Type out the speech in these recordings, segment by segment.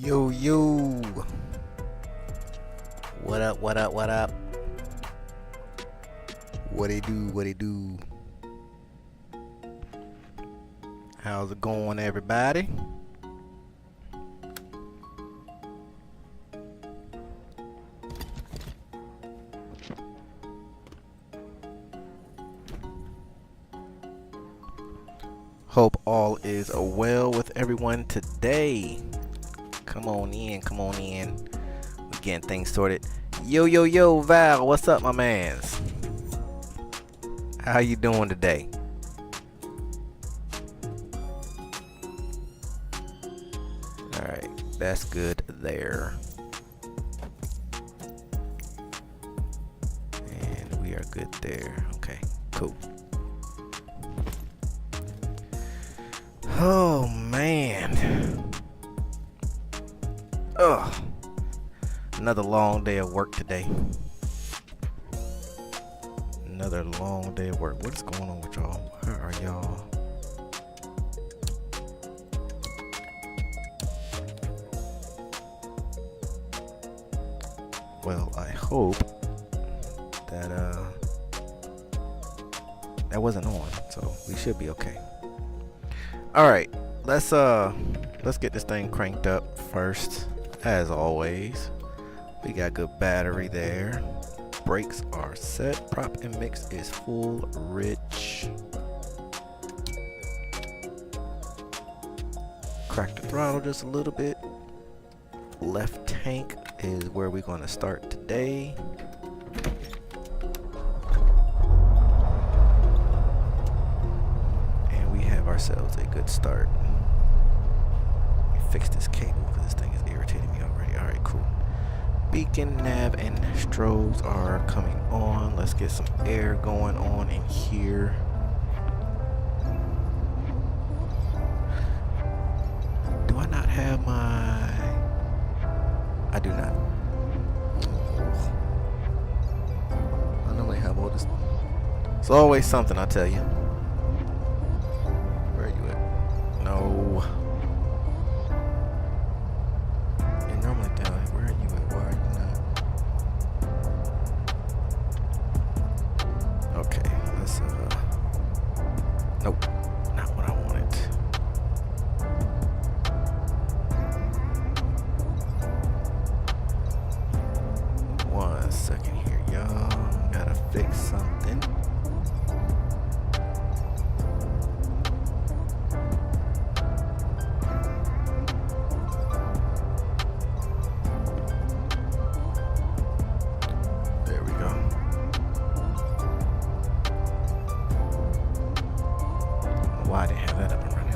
Yo, yo. What up, what up, what up? What it do, what it do? How's it going, everybody? Hope all is well with everyone today. Come on in, come on in. We're getting things sorted. Yo, yo, yo, Val, what's up, my mans? How you doing today? Alright, that's good there. And we are good there. Okay, cool. Oh, man. Ugh. Another long day of work today. Another long day of work. What is going on with y'all? Where are y'all? Well, I hope that that wasn't on, so we should be okay. All right, let's get this thing cranked up first. As always, we got good battery there. Brakes are set. Prop and mix is full rich. Crack the throttle just a little bit. Left tank is where we're going to start today. And we have ourselves a good start. Let me fix this cable because this thing is irritating me already. Alright, cool. Beacon, nav, and strobes are coming on. Let's get some air going on in here. Do I not have my... I do not. I normally have all this. It's always something, I tell you. Where are you at? No. You're normally down. Where are you at? Why are you not? Okay, let's nope, not what I wanted. One second here, y'all. Gotta fix something. There we go. Why I didn't have that up and running.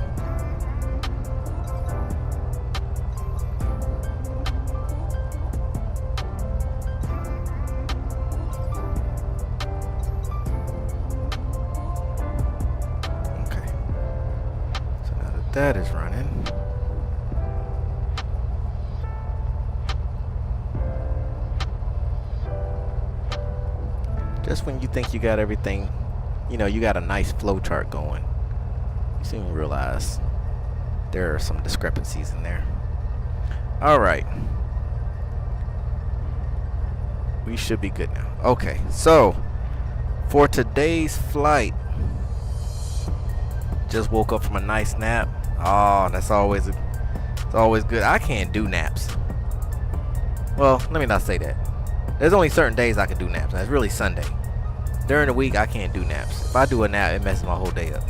Okay. So now that that is running, just when you think you got everything, you know, you got a nice flow chart going, you soon realize there are some discrepancies in there. All right. We should be good now. Okay, so for today's flight, just woke up from a nice nap. Oh, that's always it's always good. I can't do naps. Well, let me not say that. There's only certain days I can do naps. That's really Sunday. During the week, I can't do naps. If I do a nap, it messes my whole day up.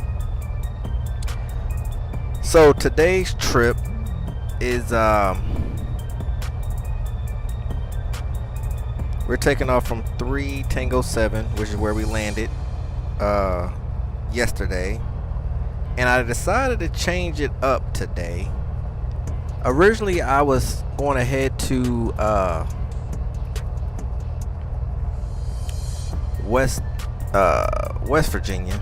So today's trip is we're taking off from 3 Tango 7, which is where we landed yesterday. And I decided to change it up today. Originally, I was going to head to West Virginia,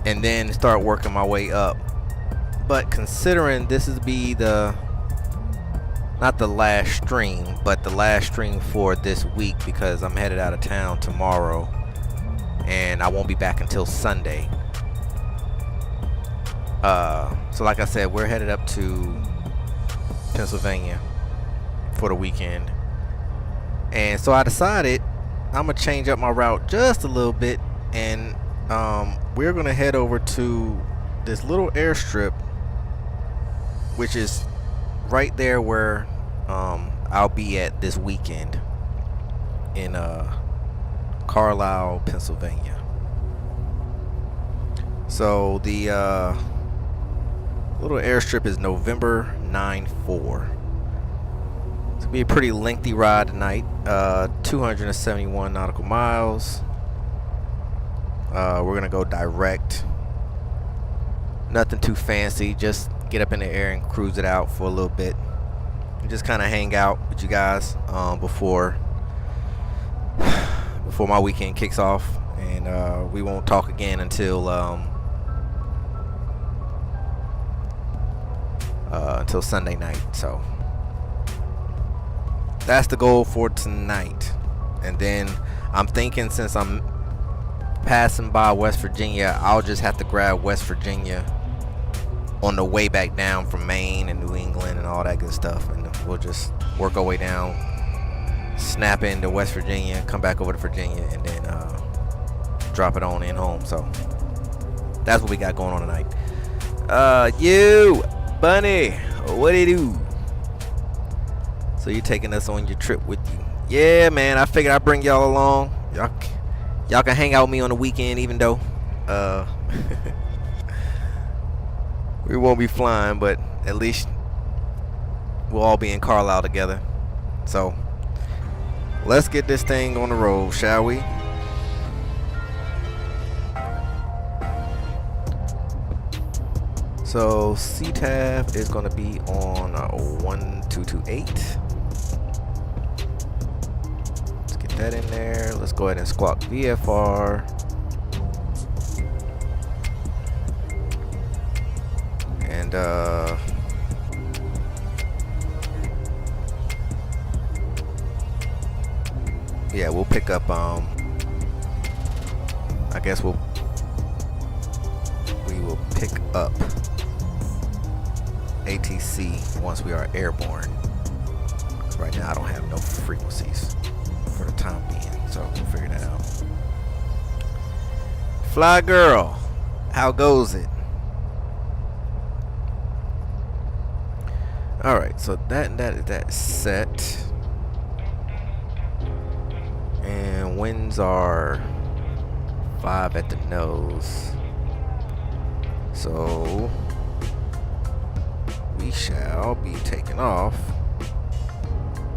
and then start working my way up. But considering this is not the last stream, but the last stream for this week, because I'm headed out of town tomorrow and I won't be back until Sunday. So like I said, we're headed up to Pennsylvania for the weekend. And so I decided I'm gonna change up my route just a little bit, and we're gonna head over to this little airstrip, which is right there where I'll be at this weekend in Carlisle, Pennsylvania. So the little airstrip is November 9-4. It's gonna be a pretty lengthy ride tonight. 271 nautical miles. We're gonna go direct. Nothing too fancy. Just get up in the air and cruise it out for a little bit. And just kind of hang out with you guys before my weekend kicks off, and we won't talk again until Sunday night. So that's the goal for tonight. And then I'm thinking, since I'm passing by West Virginia, I'll just have to grab West Virginia on the way back down from Maine and New England and all that good stuff, and we'll just work our way down, snap into West Virginia, come back over to Virginia, and then drop it on in home. So that's what we got going on tonight. You Bunny, what do you do? So you're taking us on your trip with you? Yeah, man, I figured I'd bring y'all along. Y'all can hang out with me on the weekend, even though we won't be flying, but at least we'll all be in Carlisle together. So let's get this thing on the road, shall we? So CTAF is going to be on 1228. Let's get that in there. Let's go ahead and squawk VFR. And yeah, we'll pick up I guess we will pick up ATC once we are airborne. Right now I don't have no frequencies for the time being, so we'll figure that out. Fly girl, how goes it? Alright, so that's set. And winds are 5 at the nose. So we shall be taking off.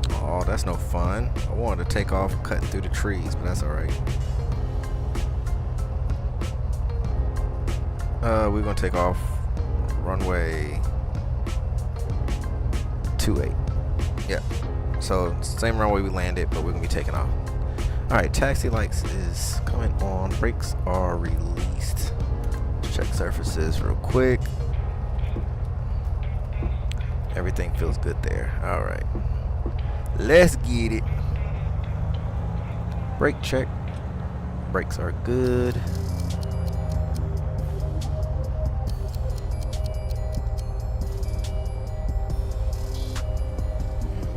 Oh, that's no fun. I wanted to take off cutting through the trees, but that's alright. We're gonna take off runway 28. Yep. So same runway we landed, but we're gonna be taking off. Alright, taxi lights is coming on. Brakes are released. Check surfaces real quick. Everything feels good there. Alright. Let's get it. Brake check. Brakes are good.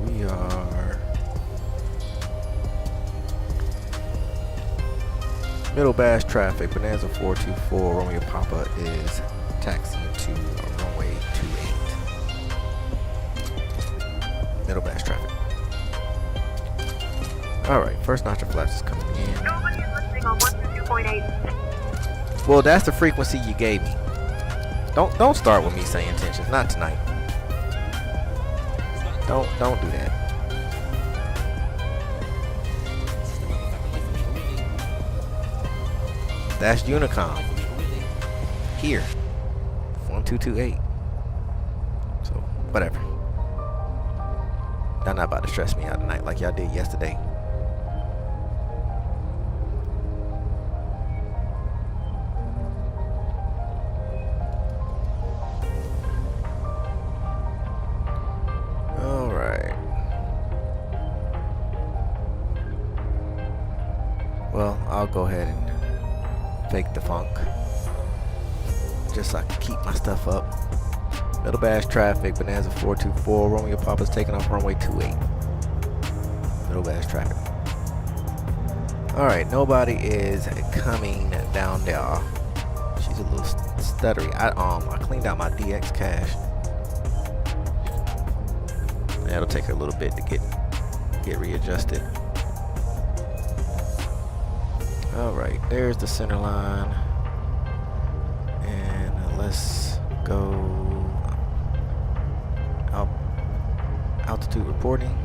We are Middle Bass traffic. Bonanza 424. Romeo Papa is taxiing to runway 28. Middle Bass traffic. Alright, first notch of flaps is coming in. Nobody is listening on 122.8. Well, that's the frequency you gave me. Don't start with me saying intentions. Not tonight. Don't do that. That's Unicom. Here. 1228. So, whatever. Y'all not about to stress me out tonight like y'all did yesterday. Alright. Well, I'll go ahead and fake the funk. just so I can keep my stuff up. Middle Bash traffic, Bonanza 424, Romeo Papa's taking off runway 28. Middle Bash traffic. Alright, nobody is coming down there. She's a little stuttery. I cleaned out my DX cache. That'll take her a little bit to get readjusted. Alright, there's the center line. And let's go altitude reporting.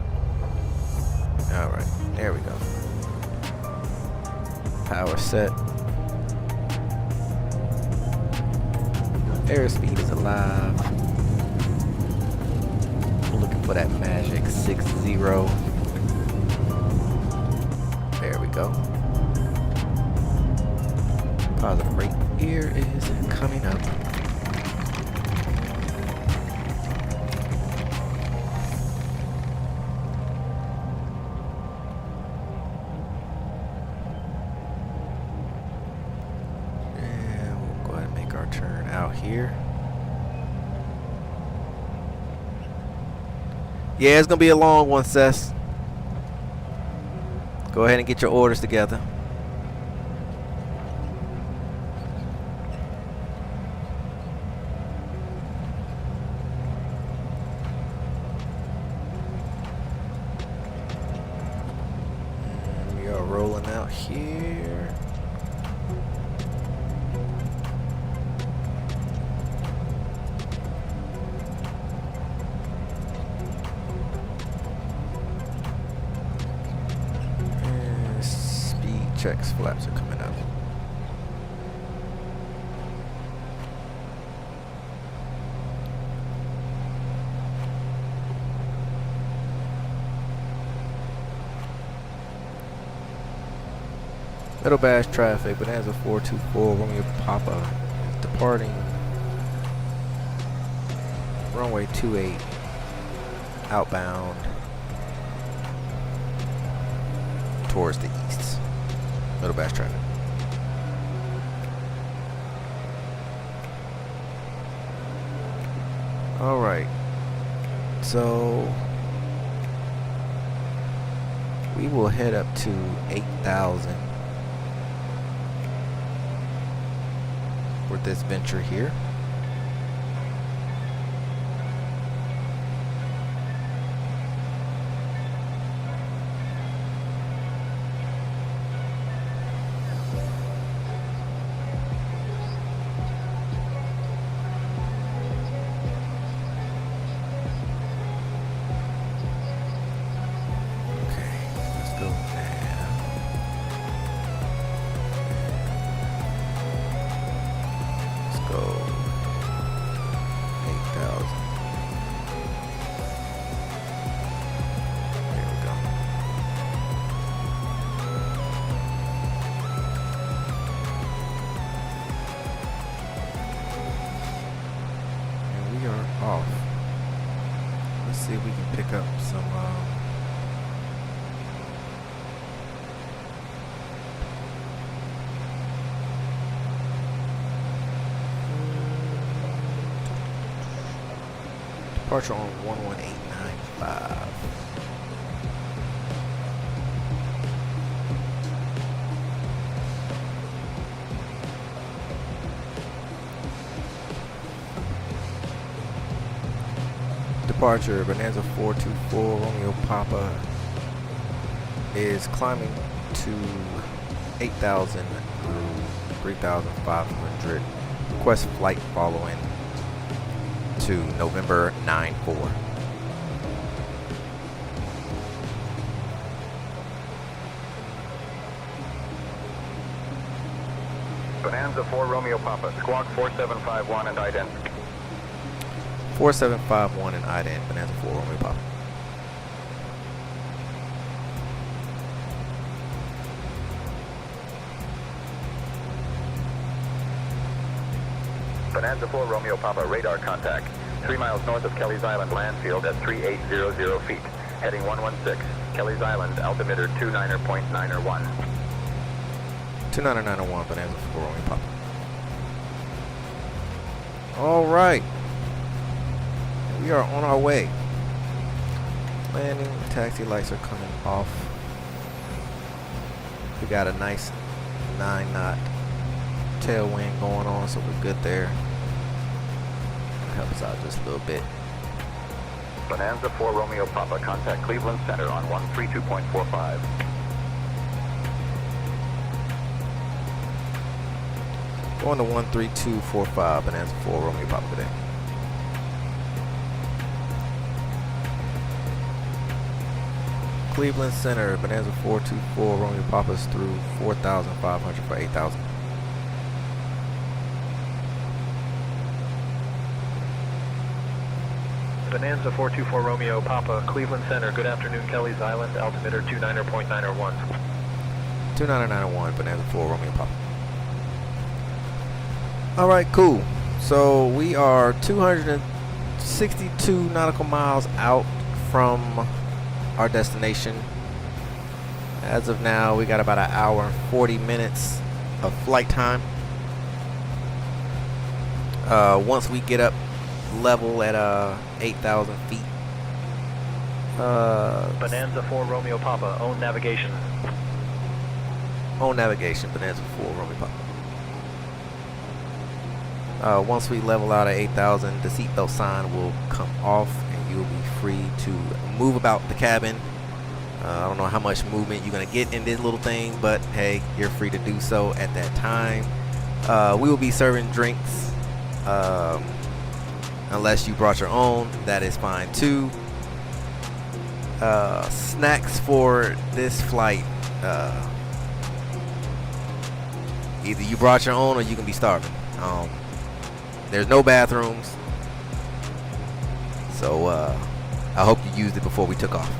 Alright, there we go. Power set. Airspeed is alive. We're looking for that magic 60. There we go. Positive rate here is coming up. Turn out here. Yeah, it's gonna be a long one, Sess. Go ahead and get your orders together. And we are rolling out here. Checks, flaps are coming up. Middle Bash traffic, Bonanza 424, Romeo Papa is departing runway 28 outbound towards the east. Middle Bash traffic. Alright, so we will head up to 8,000 for this venture here. Off. Let's see if we can pick up some departure on 11895. Departure, Bonanza 424, Romeo Papa is climbing to 8,000 through 3,500. Request flight following to November 94. Bonanza 4 Romeo Papa, squawk 4751 and ident. 4751 and ident, Bonanza 4 Romeo Papa. Bonanza 4 Romeo Papa, radar contact. 3 miles north of Kelly's Island landfield at 3800 feet. Heading 116. Kelly's Island, altimeter 29.901. 29.901, Bonanza 4 Romeo Papa. All right. We are on our way. Landing. Taxi lights are coming off. We got a nice 9-knot tailwind going on, so we're good there. Help us out just a little bit. Bonanza 4 Romeo Papa, contact Cleveland Center on 132.45. Going to 13245, Bonanza 4 Romeo Papa today. Cleveland Center, Bonanza 424 Romeo Papa's through 4,500 for 8,000. Bonanza 424 Romeo Papa, Cleveland Center, good afternoon, Kelly's Island, altimeter 29.901. 29901, Bonanza 4 Romeo Papa. Alright, cool. So we are 262 nautical miles out from our destination. As of now, we got about an hour and 40 minutes of flight time. Once we get up level at 8,000 feet. Bonanza 4 Romeo Papa, own navigation. On navigation, Bonanza 4 Romeo Papa. Once we level out at 8,000, the seatbelt sign will come off and you'll be free to move about the cabin. I don't know how much movement you're going to get in this little thing, but hey, you're free to do so at that time. We will be serving drinks. Unless you brought your own, that is fine too. Snacks for this flight. Either you brought your own or you can be starving. There's no bathrooms, so I hope you used it before we took off.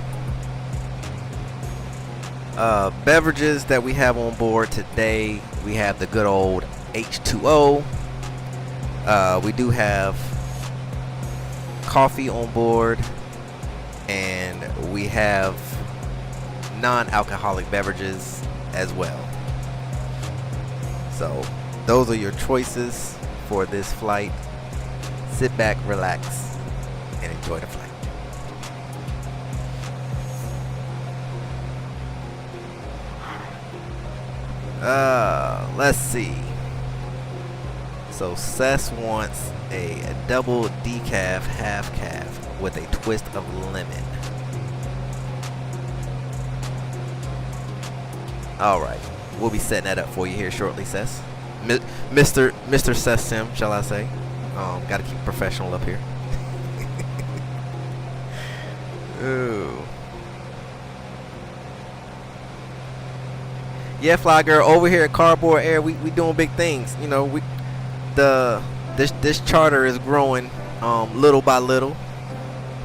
Beverages that we have on board today, we have the good old H2O. We do have coffee on board, and we have non-alcoholic beverages as well. So those are your choices for this flight. Sit back, relax, and enjoy the flight. Let's see. So Sess wants a double decaf half calf with a twist of lemon. All right, we'll be setting that up for you here shortly, Sess. Mr. Sess Sim, shall I say? Got to keep professional up here. Ooh. Yeah, Fly Girl, over here at Cardboard Air, we doing big things. You know, this charter is growing little by little.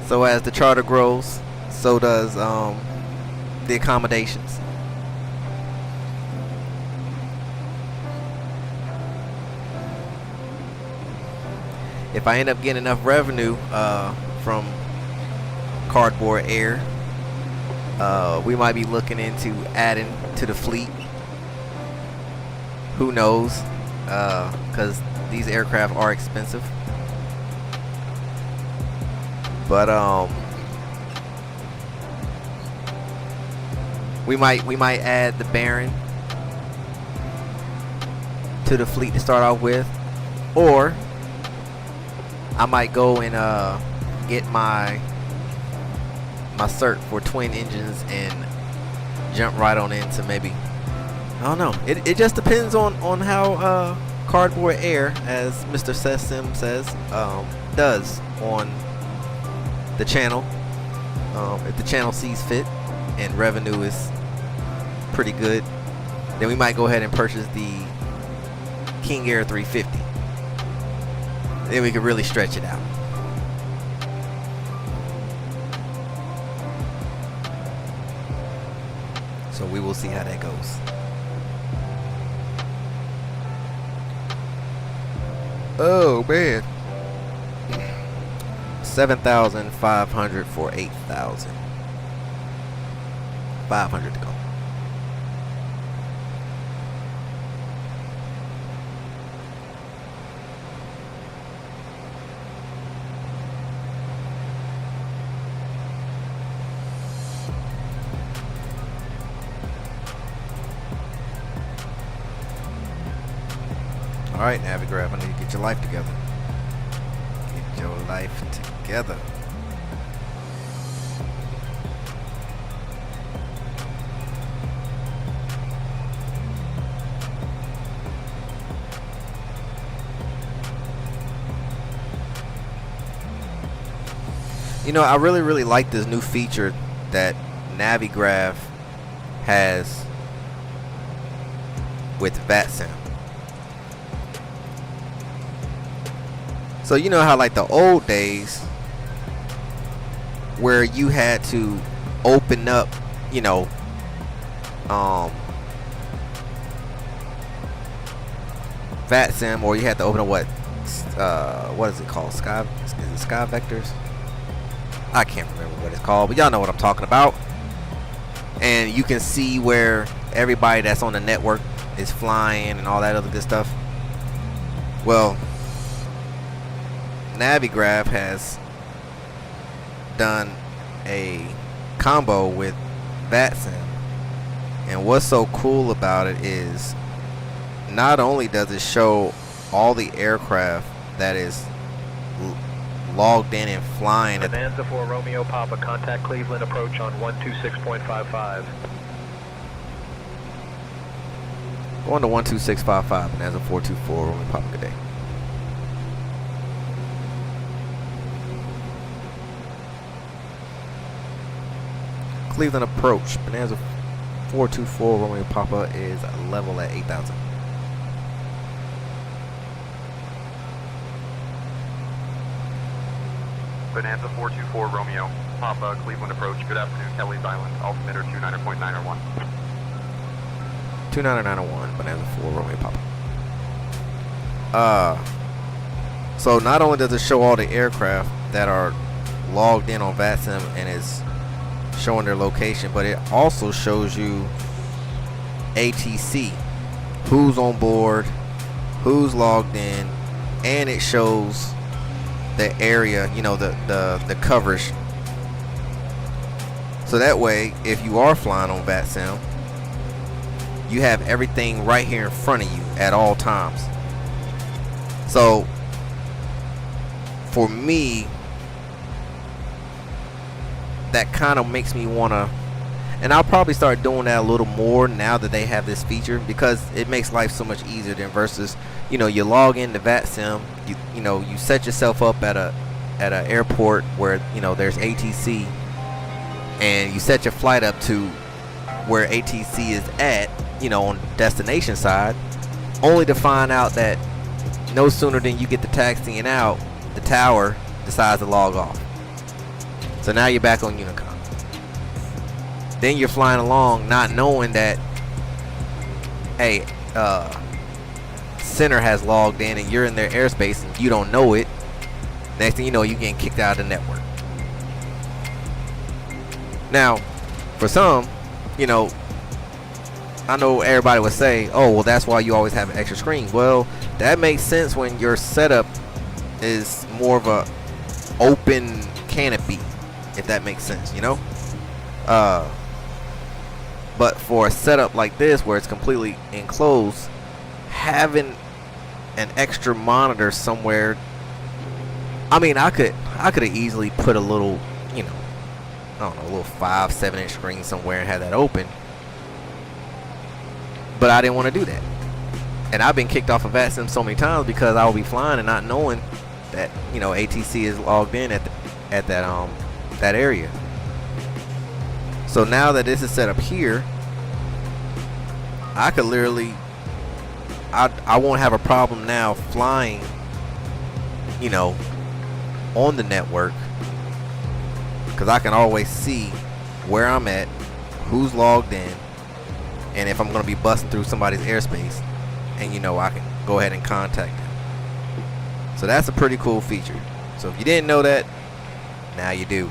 So as the charter grows, so does the accommodations. If I end up getting enough revenue from Cardboard Air, we might be looking into adding to the fleet. Who knows? Because these aircraft are expensive. But we might add the Baron to the fleet to start off with, or I might go and get my cert for twin engines and jump right on into maybe, I don't know. It just depends on how Cardboard Air, as Mr. Sessim says, does on the channel. If the channel sees fit and revenue is pretty good, then we might go ahead and purchase the King Air 350. Then we could really stretch it out. So we will see how that goes. Oh man. 7,500 for 8,000. 500 to go. Alright, Navigraph, I need to get your life together. Get your life together. You know, I really like this new feature that Navigraph has with vatsim. So you know how like the old days where you had to open up, you know, vatsim, or you had to open up what is it called? Is it Sky Vectors? I can't remember what it's called, but y'all know what I'm talking about. And you can see where everybody that's on the network is flying and all that other good stuff. Well, Navigraph has done a combo with vatsim, and what's so cool about it is not only does it show all the aircraft that is logged in and flying. Bonanza 4 Romeo Papa, contact Cleveland, approach on 126.55. Going to 12655, Bonanza 424 Romeo Papa, good day. Cleveland approach, Bonanza 424 Romeo Papa is level at 8,000. Bonanza 424 Romeo, Papa, Cleveland approach. Good afternoon, Kelly's Island, altimeter 29.901. 29901, Bonanza 4 Romeo Papa. So not only does it show all the aircraft that are logged in on vatsim and is showing their location, but it also shows you ATC, who's on board, who's logged in, and it shows the area, you know, the coverage. So that way, if you are flying on vatsim, you have everything right here in front of you at all times. So for me, that kind of makes me want to, and I'll probably start doing that a little more now that they have this feature, because it makes life so much easier than versus, you know, you log into vatsim, you know, you set yourself up at an airport where, you know, there's ATC, and you set your flight up to where ATC is at, you know, on destination side, only to find out that no sooner than you get the taxiing out, the tower decides to log off. So now you're back on Unicom. Then you're flying along not knowing that, hey, center has logged in and you're in their airspace and you don't know it. Next thing you know, you're getting kicked out of the network. Now, for some, you know, I know everybody would say, oh, well, that's why you always have an extra screen. Well, that makes sense when your setup is more of a open canopy, if that makes sense, you know. But for a setup like this where it's completely enclosed, having an extra monitor somewhere, I mean, I could have easily put a little, you know, I don't know, a little 5-7 inch screen somewhere and have that open, but I didn't want to do that. And I've been kicked off of vatsim so many times because I will be flying and not knowing that, you know, ATC is logged in at that area. So now that this is set up here, I could literally, I won't have a problem now flying, you know, on the network, because I can always see where I'm at, who's logged in, and if I'm going to be busting through somebody's airspace, and you know, I can go ahead and contact them. So that's a pretty cool feature. So if you didn't know that, now you do.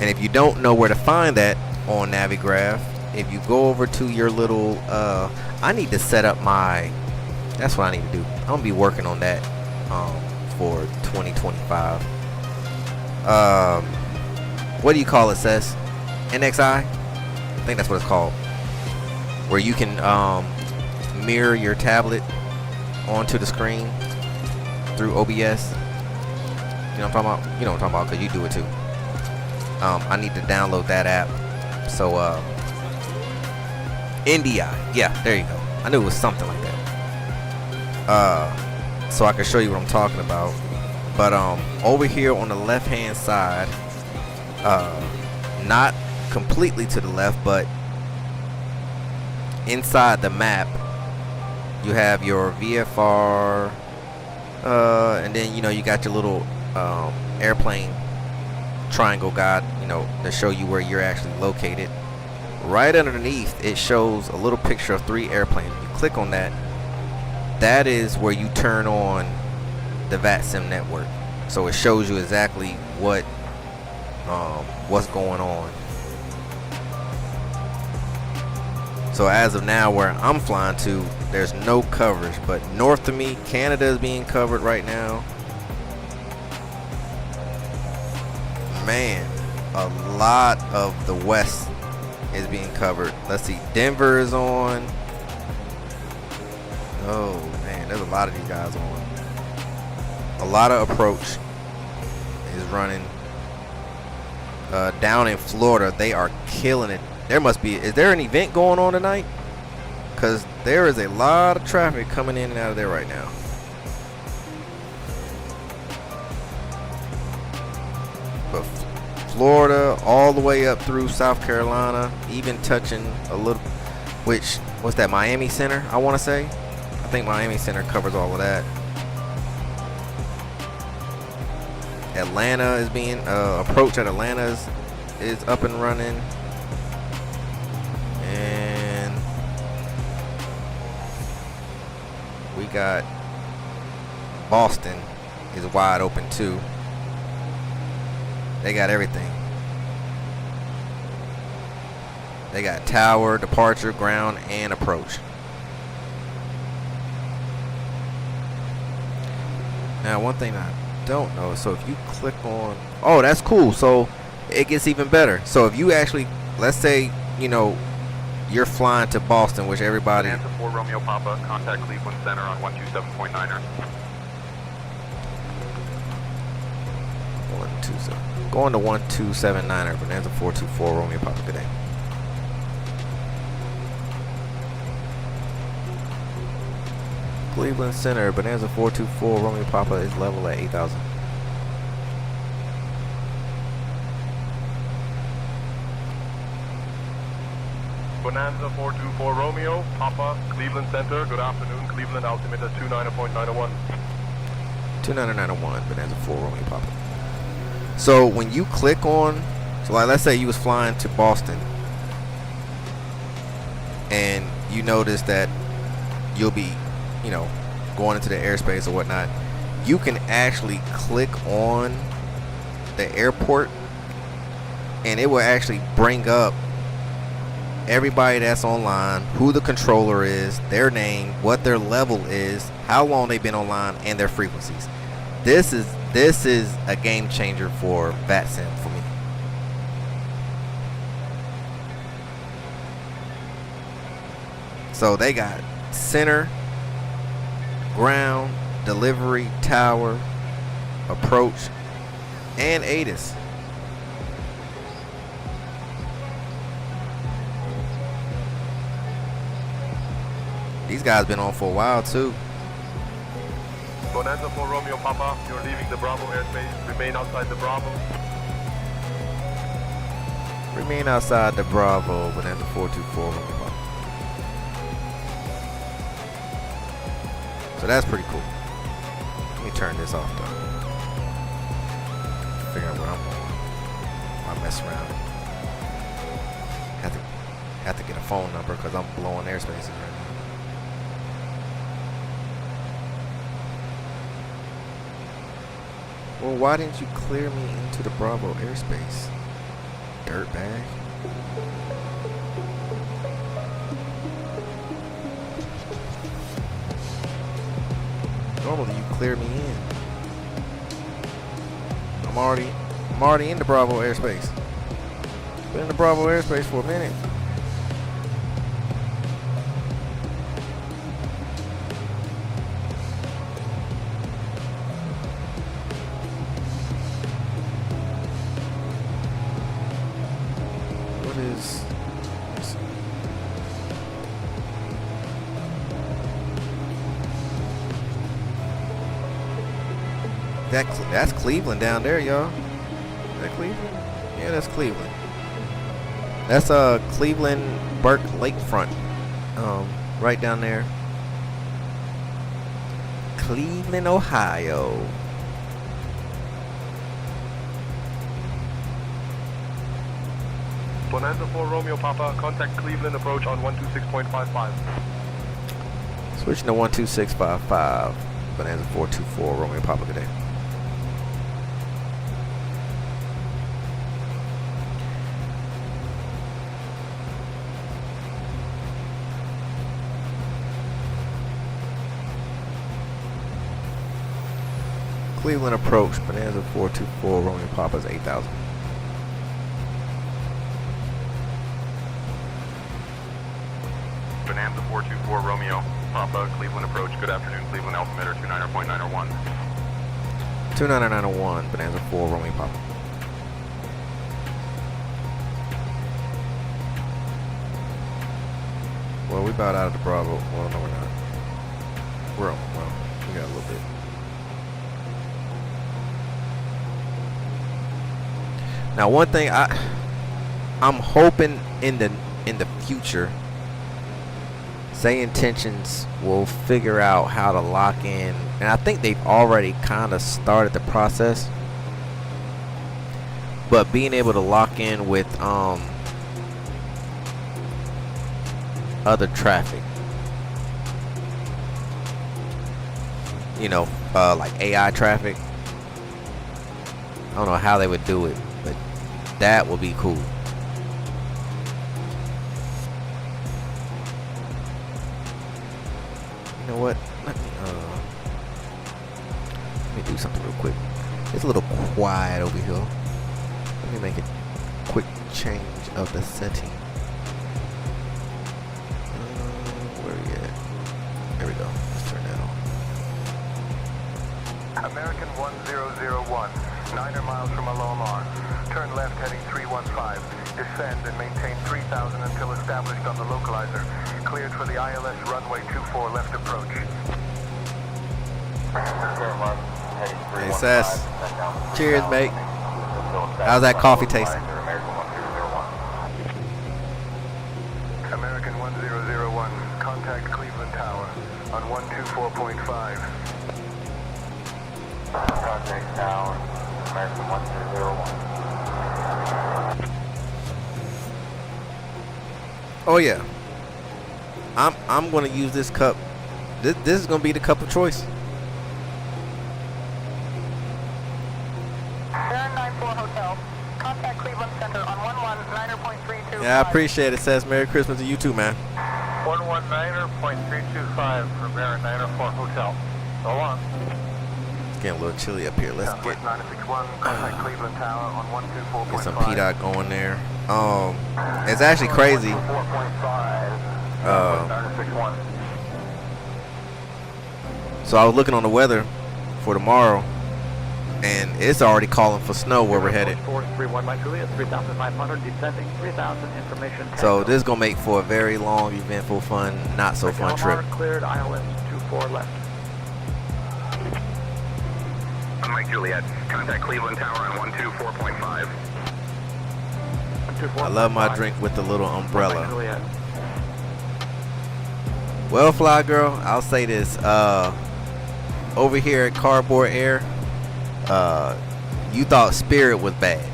And if you don't know where to find that on Navigraph, if you go over to your little, I need to set up my, that's what I need to do. I'm going to be working on that for 2025. What do you call it, Sess? NXI? I think that's what it's called. where you can mirror your tablet onto the screen through OBS. You know what I'm talking about? You know what I'm talking about, because you do it too. I need to download that app. So NDI, yeah, there you go. I knew it was something like that. So I can show you what I'm talking about. But over here on the left hand side, not completely to the left, but inside the map, you have your VFR, and then you got your little airplane triangle guide, to show you where you're actually located. Right underneath it shows a little picture of 3 airplanes. You click on that, that is where you turn on the VATSIM network. So it shows you exactly what's going on. So as of now, where I'm flying to, there's no coverage, but north of me, Canada is being covered right now. Man, a lot of the west is being covered. Let's see, Denver is on. Oh man, there's a lot of these guys on. A lot of approach is running. Down in Florida, they are killing it. Is there an event going on tonight? Because there is a lot of traffic coming in and out of there right now. But Florida all the way up through South Carolina, even touching a little, what's that, Miami Center, I want to say. I think Miami Center covers all of that. Atlanta is being, approach at Atlanta is up and running. And we got Boston is wide open too. They got everything. They got tower, departure, ground, and approach. Now, one thing I don't know, so if you click on, oh, that's cool. So it gets even better. So if you actually, let's say, you're flying to Boston, which everybody. Answer 4 Romeo Papa, contact Cleveland Center on 127.9er. 127. Going to 1279er, Bonanza 424 Romeo Papa. Good day. Cleveland Center, Bonanza 424 Romeo Papa is level at 8,000. Bonanza 424 Romeo, Papa, Cleveland Center, good afternoon, Cleveland altimeter 29.901. 2991, Bonanza 4 Romeo Papa. So when you click on, so like let's say you was flying to Boston and you notice that you'll be, going into the airspace or whatnot, you can actually click on the airport and it will actually bring up everybody that's online, who the controller is, their name, what their level is, how long they've been online, and their frequencies. This is a game changer for VATSIM for me. So they got center, ground, delivery, tower, approach, and ATIS. These guys been on for a while too. Bonanza 4 Romeo Papa, you're leaving the Bravo airspace, remain outside the Bravo. Remain outside the Bravo, Bonanza 424 Romeo Papa. So that's pretty cool. Let me turn this off though. Figure out where I'm going. I mess around. Have to get a phone number because I'm blowing airspaces right now. Well, why didn't you clear me into the Bravo airspace? Dirtbag. Normally you clear me in. I'm already in the Bravo airspace. Been in the Bravo airspace for a minute. That's Cleveland down there, y'all. Is that Cleveland? Yeah, that's Cleveland. That's Cleveland Burke Lakefront. Right down there. Cleveland, Ohio. Bonanza 4 Romeo Papa, contact Cleveland approach on 126.55. Switching to 12655. Bonanza 424 Romeo Papa today. Cleveland approach, Bonanza 424 Romeo Papa's 8,000. Bonanza 424 Romeo Papa, Cleveland approach. Good afternoon, Cleveland altimeter 29.901. 29901, Bonanza 4 Romeo Papa. Well, we about out of the Bravo. Well, no, we're not. Well, we got a little bit. Now, one thing I'm hoping in the future, SayIntentions will figure out how to lock in, and I think they've already kind of started the process. But being able to lock in with other traffic, you know, like AI traffic. I don't know how they would do it, but that would be cool. You know what? Let me do something real quick. It's a little quiet over here. Let me make a quick change of the setting. Where are we at? There we go. Let's turn that on. American 1001, 9 miles from Alomar. Turn left heading 315. Descend and maintain 3000 until established on the localizer. Cleared for the ILS runway 24 left approach. Hey, Sess. Cheers, mate. How's that coffee taste? American 1001, contact Cleveland Tower on 124.5. Contact Tower, American 1001. Oh yeah. I'm gonna use this cup. This is gonna be the cup of choice. 094 Hotel. Contact Cleveland Center on 119.325. Yeah, I appreciate it, Sess. Merry Christmas to you too, man. 119.325 for Baron 904 Hotel. So long. It's getting a little chilly up here. Let's get 961, contact Cleveland Tower on 124.5. some PDOT going there. It's actually crazy. 961. So I was looking on the weather for tomorrow, and it's already calling for snow where we're headed. 431 Mike Juliet, 3,500 descending, 3,000 information. So this is gonna make for a very long, eventful, fun, not so fun trip. Cleared ILS 24 left. Mike Juliet, contact Cleveland Tower on 124.5. I love my drink with the little umbrella. Mike Juliet. Well, Fly Girl, I'll say this. Over here at Cardboard Air, you thought Spirit was bad.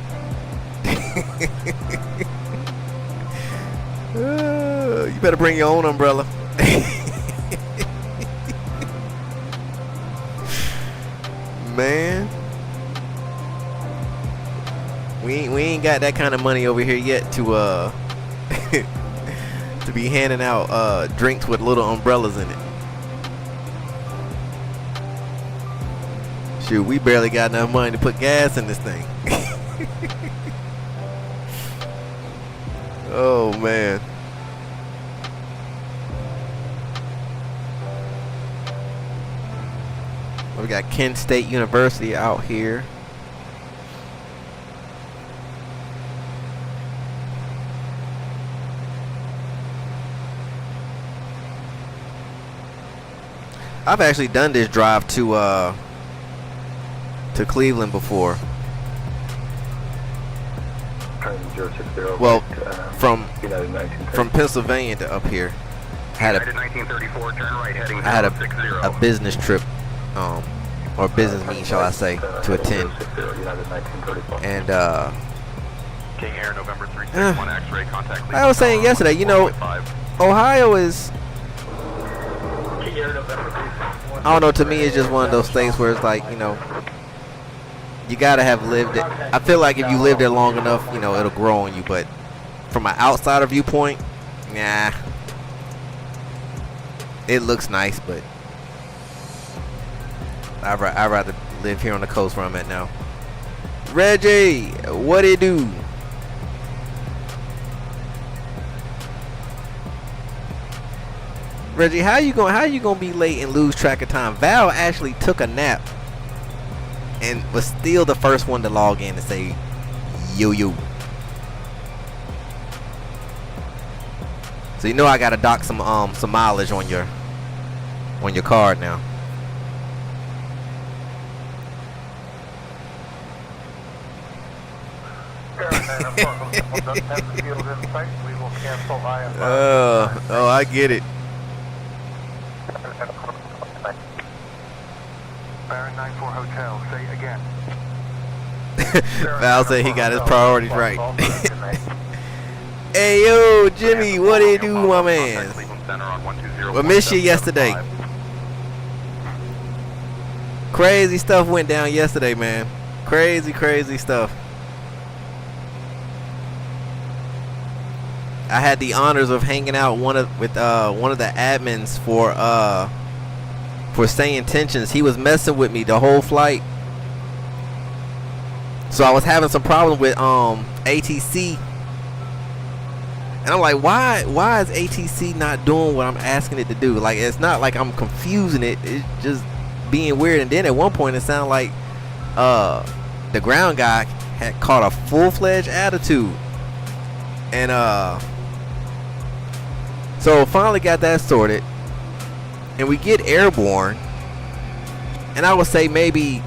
You better bring your own umbrella. Man, we ain't got that kind of money over here yet to to be handing out drinks with little umbrellas in it. Shoot, we barely got enough money to put gas in this thing. Oh man. We got Kent State University out here. I've actually done this drive to to Cleveland before. Train 060. Well, from United 1930. from Pennsylvania to up here. United 1934, turn right heading I had 060. a business trip, or business meeting, shall I say, to attend. United 1934. And King Air, November 361, X-ray, contact Cleveland I was saying Tower, yesterday, you know, 124.5. Ohio is, King Air, November 361. I don't know, to me it's just one of those states where it's like, you know, you gotta have lived it. I feel like if you live there long enough, you know, it'll grow on you. But from an outsider viewpoint, nah, it looks nice, but I'd rather live here on the coast where I'm at now. Reggie, what it do? Reggie, how you gonna be late and lose track of time? Val actually took a nap and was still the first one to log in and say yo. So you know I gotta dock some mileage on your card now. Oh, I get it. Baron 94 Hotel, say again. Val said he got his priorities right. Hey yo, Jimmy, what do you do, my man? We missed you yesterday. Crazy stuff went down yesterday, man. Crazy stuff. I had the honors of hanging out with one of the admins for SayIntentions. He was messing with me the whole flight. So I was having some problems with ATC. And I'm like, why is ATC not doing what I'm asking it to do? Like, it's not like I'm confusing it. It's just being weird. And then at one point it sounded like the ground guy had caught a full-fledged attitude. And so finally got that sorted. And we get airborne. And I would say maybe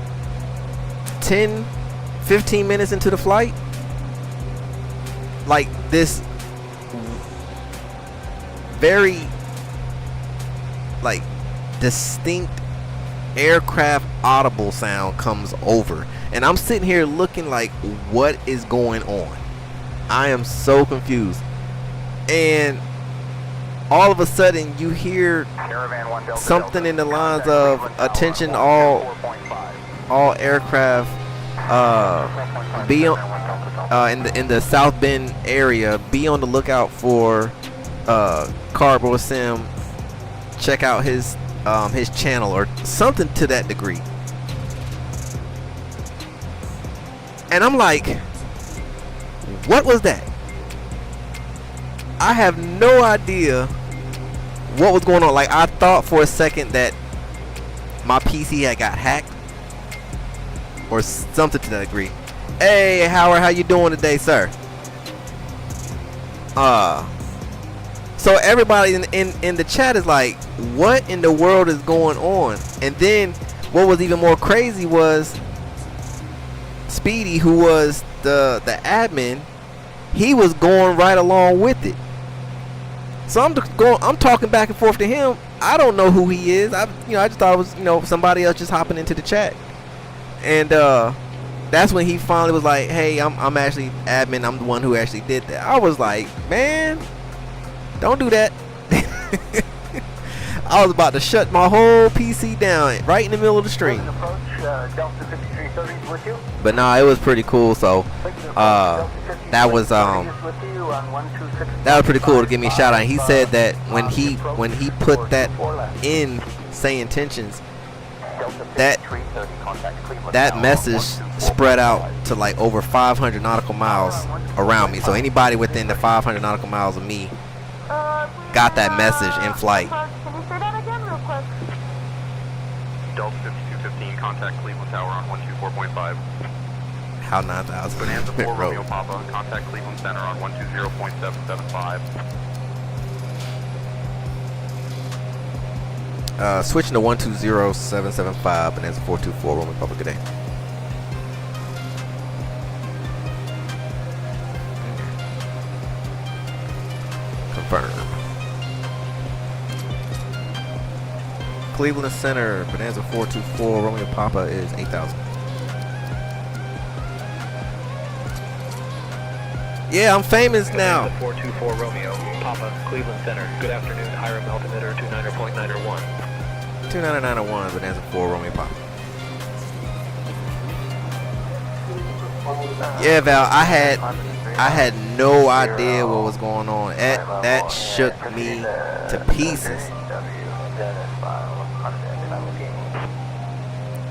10-15 minutes into the flight, like this very like distinct aircraft audible sound comes over, and I'm sitting here looking like, what is going on? I am so confused. And all of a sudden you hear something in the lines of attention all aircraft be on in the South Bend area, be on the lookout for Cardboard Sim. Check out his channel or something to that degree. And I'm like, what was that? I have no idea what was going on. Like, I thought for a second that my PC had got hacked or something to that degree. Hey Howard, how you doing today, sir? So everybody in the chat is like, what in the world is going on? And then what was even more crazy was Speedy, who was the admin, he was going right along with it. So I'm talking back and forth to him. I don't know who he is. I just thought it was somebody else just hopping into the chat. And that's when he finally was like, hey, I'm actually admin. I'm the one who actually did that. I was like, man, don't do that. I was about to shut my whole PC down right in the middle of the stream. But nah, it was pretty cool. So that was pretty cool to give me a shout out. And he said that when he put that in SayIntentions, that message spread out to like over 500 nautical miles around me. So anybody within the 500 nautical miles of me got that message in flight. Can you say that again real quick? Delta 5215, contact Cleveland Tower on 124.5. How 9,000. Bonanza 4 Romeo Papa, contact Cleveland Center on 120.775. Switching to 120.775, Bonanza 424 Roman Papa. Good day. confirmed. Cleveland Center, bonanza 424, Romeo Papa is 8,000. Yeah, I'm famous now. 424 Romeo, Papa, Cleveland Center. Good afternoon, Hiram altimeter 29.901. 29901, bonanza 4, Romeo Papa. Yeah, Val, I had no idea what was going on. That shook me to pieces.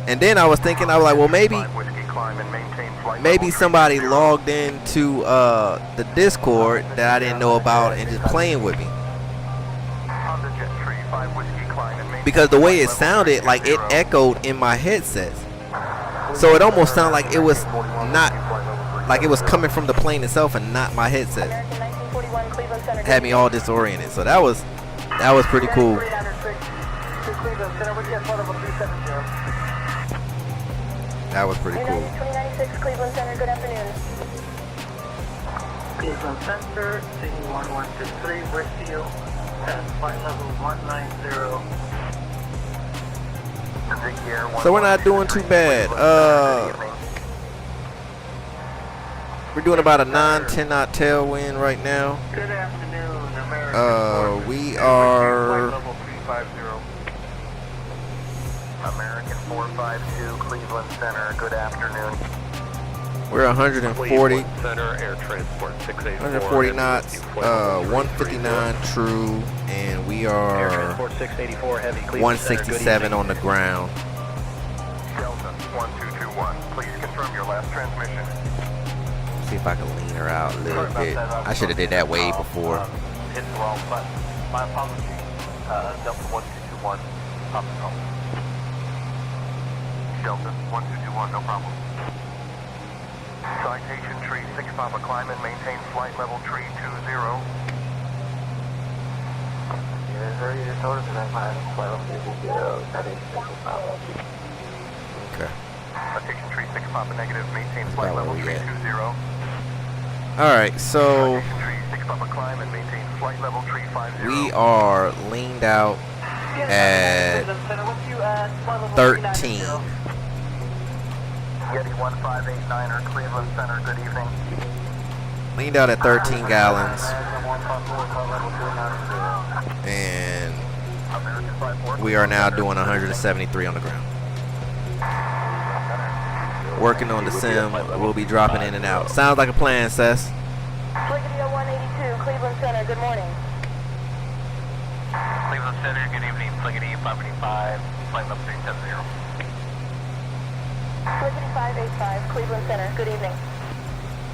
And then I was thinking, I was like, well, maybe somebody logged into the Discord that I didn't know about and just playing with me. Because the way it sounded, like it echoed in my headsets. So it almost sounded like it was not, like it was coming from the plane itself and not my headset. Had me all disoriented. So that was pretty cool. That was pretty cool. 2096 Cleveland Center, good afternoon. Cleveland Center, City 1123, Westview, at flight level 190. So we're not doing too bad. We're doing about a 9-10 knot tailwind right now. Good afternoon, American. We are Level 350. American 452, Cleveland Center, good afternoon. we're 140 Cleveland Center, air transport 684. 140 knots, 159 true, and we Air are transport 684 heavy. Cleveland 167 Center, on the ground. Delta 1221, please confirm your last transmission. See if I can lean her out a little bit. I should have did that way before. Hit the wrong button. My apologies. Delta 1221, up and home. Delta 1221, no problem. Citation tree 6 Papa, climb and maintain flight level tree 20. Okay. Citation tree 6 Papa, negative, maintain flight about level where we tree at. 20. Alright, so Citation tree 6 Papa, climb and maintain flight level tree 50. we are leaned out at 13. Yeti 1589er, Cleveland Center, good evening. Leaned out at 13 gallons. And American 54. we are now doing 173 on the ground. Working on the sim. We'll be dropping in and out. Sounds like a plan, Sess. Fliggity 182, Cleveland Center, good morning. Cleveland Center, good evening. Fliggity 585, flight level 370. Fliggity 585, Cleveland Center, good evening.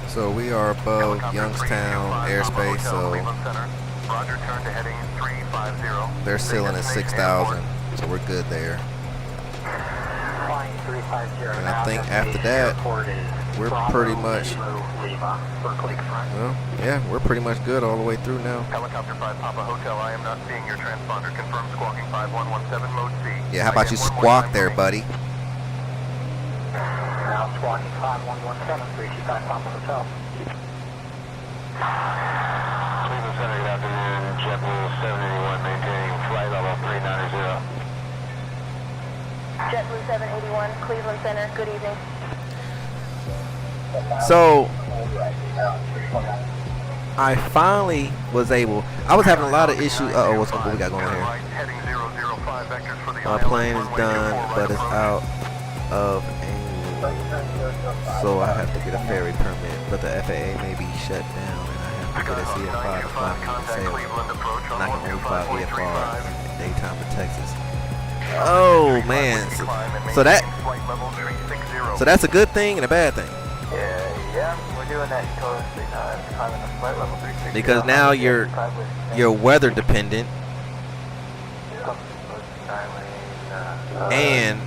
So we are above Youngstown airspace, so Roger, turn to heading 350. they're ceiling at 6,000, so we're good there. And I think after that, we're pretty much, well, yeah, we're pretty much good all the way through now. Helicopter 5 Papa Hotel, I am not seeing your transponder. Confirm squawking 5117 mode C. Yeah, how about you squawk there, buddy? Now squawking 5117, 325 Papa Hotel. Cleveland Center, good afternoon. JetBlue 781, maintaining flight level 390. JetBlue 781, Cleveland Center, good evening. So I finally was able. I was having a lot of issues. What's what we got going on here? My plane is done, but it's out of aim, so I have to get a ferry permit. But the FAA may be shut down, and I have to get a CFR to fly me to sail. And I can only fly VFR in daytime to Texas. Oh man, so that's a good thing and a bad thing. Yeah, we're doing that until climbing the flight level 360. Because now you're weather dependent, and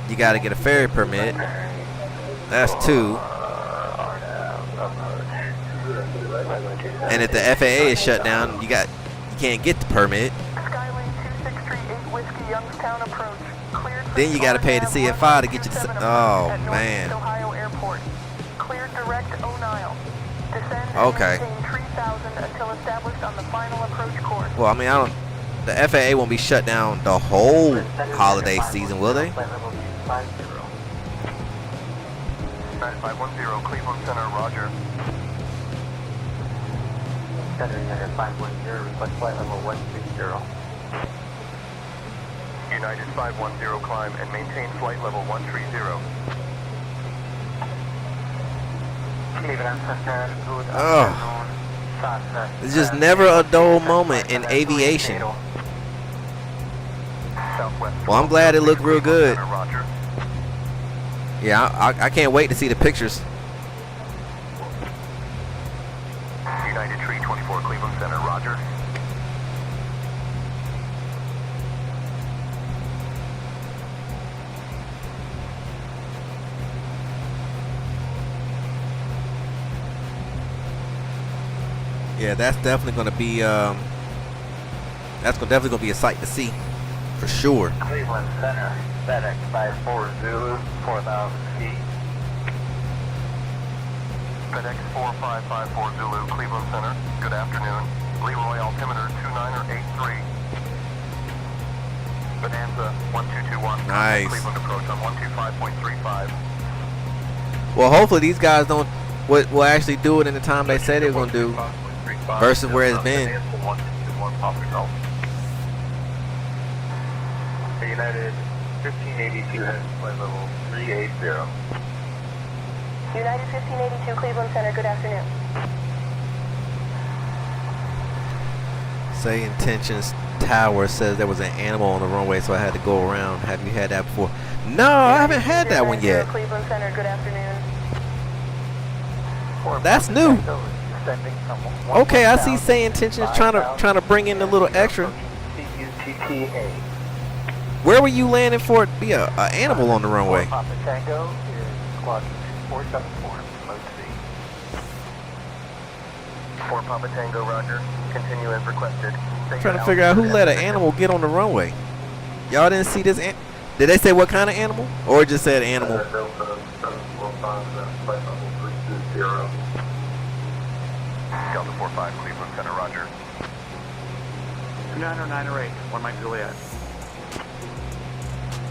you got to get a ferry permit. That's 2. And if the FAA is shut down, you can't get the permit. Skylane 2638 Whiskey, Youngstown approach. Cleared. Then you got to pay the CFI to get you to. Oh man. Ohio Airport. Cleared direct O'Neill. Okay. Maintain 3,000 until established on the final approach course. Well, I mean, I don't. The FAA won't be shut down the whole holiday season, will they? 9510 Cleveland Center, roger. Center 510, request flight level 160. United 510, climb and maintain flight level 130. Oh, it's just never a dull moment in aviation. Well, I'm glad it looked real good. Yeah, I can't wait to see the pictures. United 324 Cleveland Center, roger. Yeah, that's definitely going to be definitely going to be a sight to see, for sure. Cleveland Center, FedEx 54 Zulu, 4,000 feet. FedEx 4554 Zulu, Cleveland Center, good afternoon. Leroy altimeter 2983. Bonanza 1221. Nice. Cleveland approach on 125.35. Well, hopefully these guys will actually do it in the time they said they were going to do, versus where it's been. United 1582 has flight level 380. United 1582 Cleveland Center, good afternoon. SayIntentions Tower says there was an animal on the runway, so I had to go around. Have you had that before? No, I haven't had that one yet. Cleveland Center, good afternoon. That's new. Okay, I see SayIntentions trying to bring in a little extra. Where were you landing for it to be a animal on the runway? Papa Tango is squad 474, mode C. 4 Papa Tango, roger. Continue as requested. Trying to figure out who let an animal get on the runway. Y'all didn't see this? Did they say what kind of animal? Or it just said animal? Delta 45 Cleveland Center, roger. 29008, 1 Mike Juliet.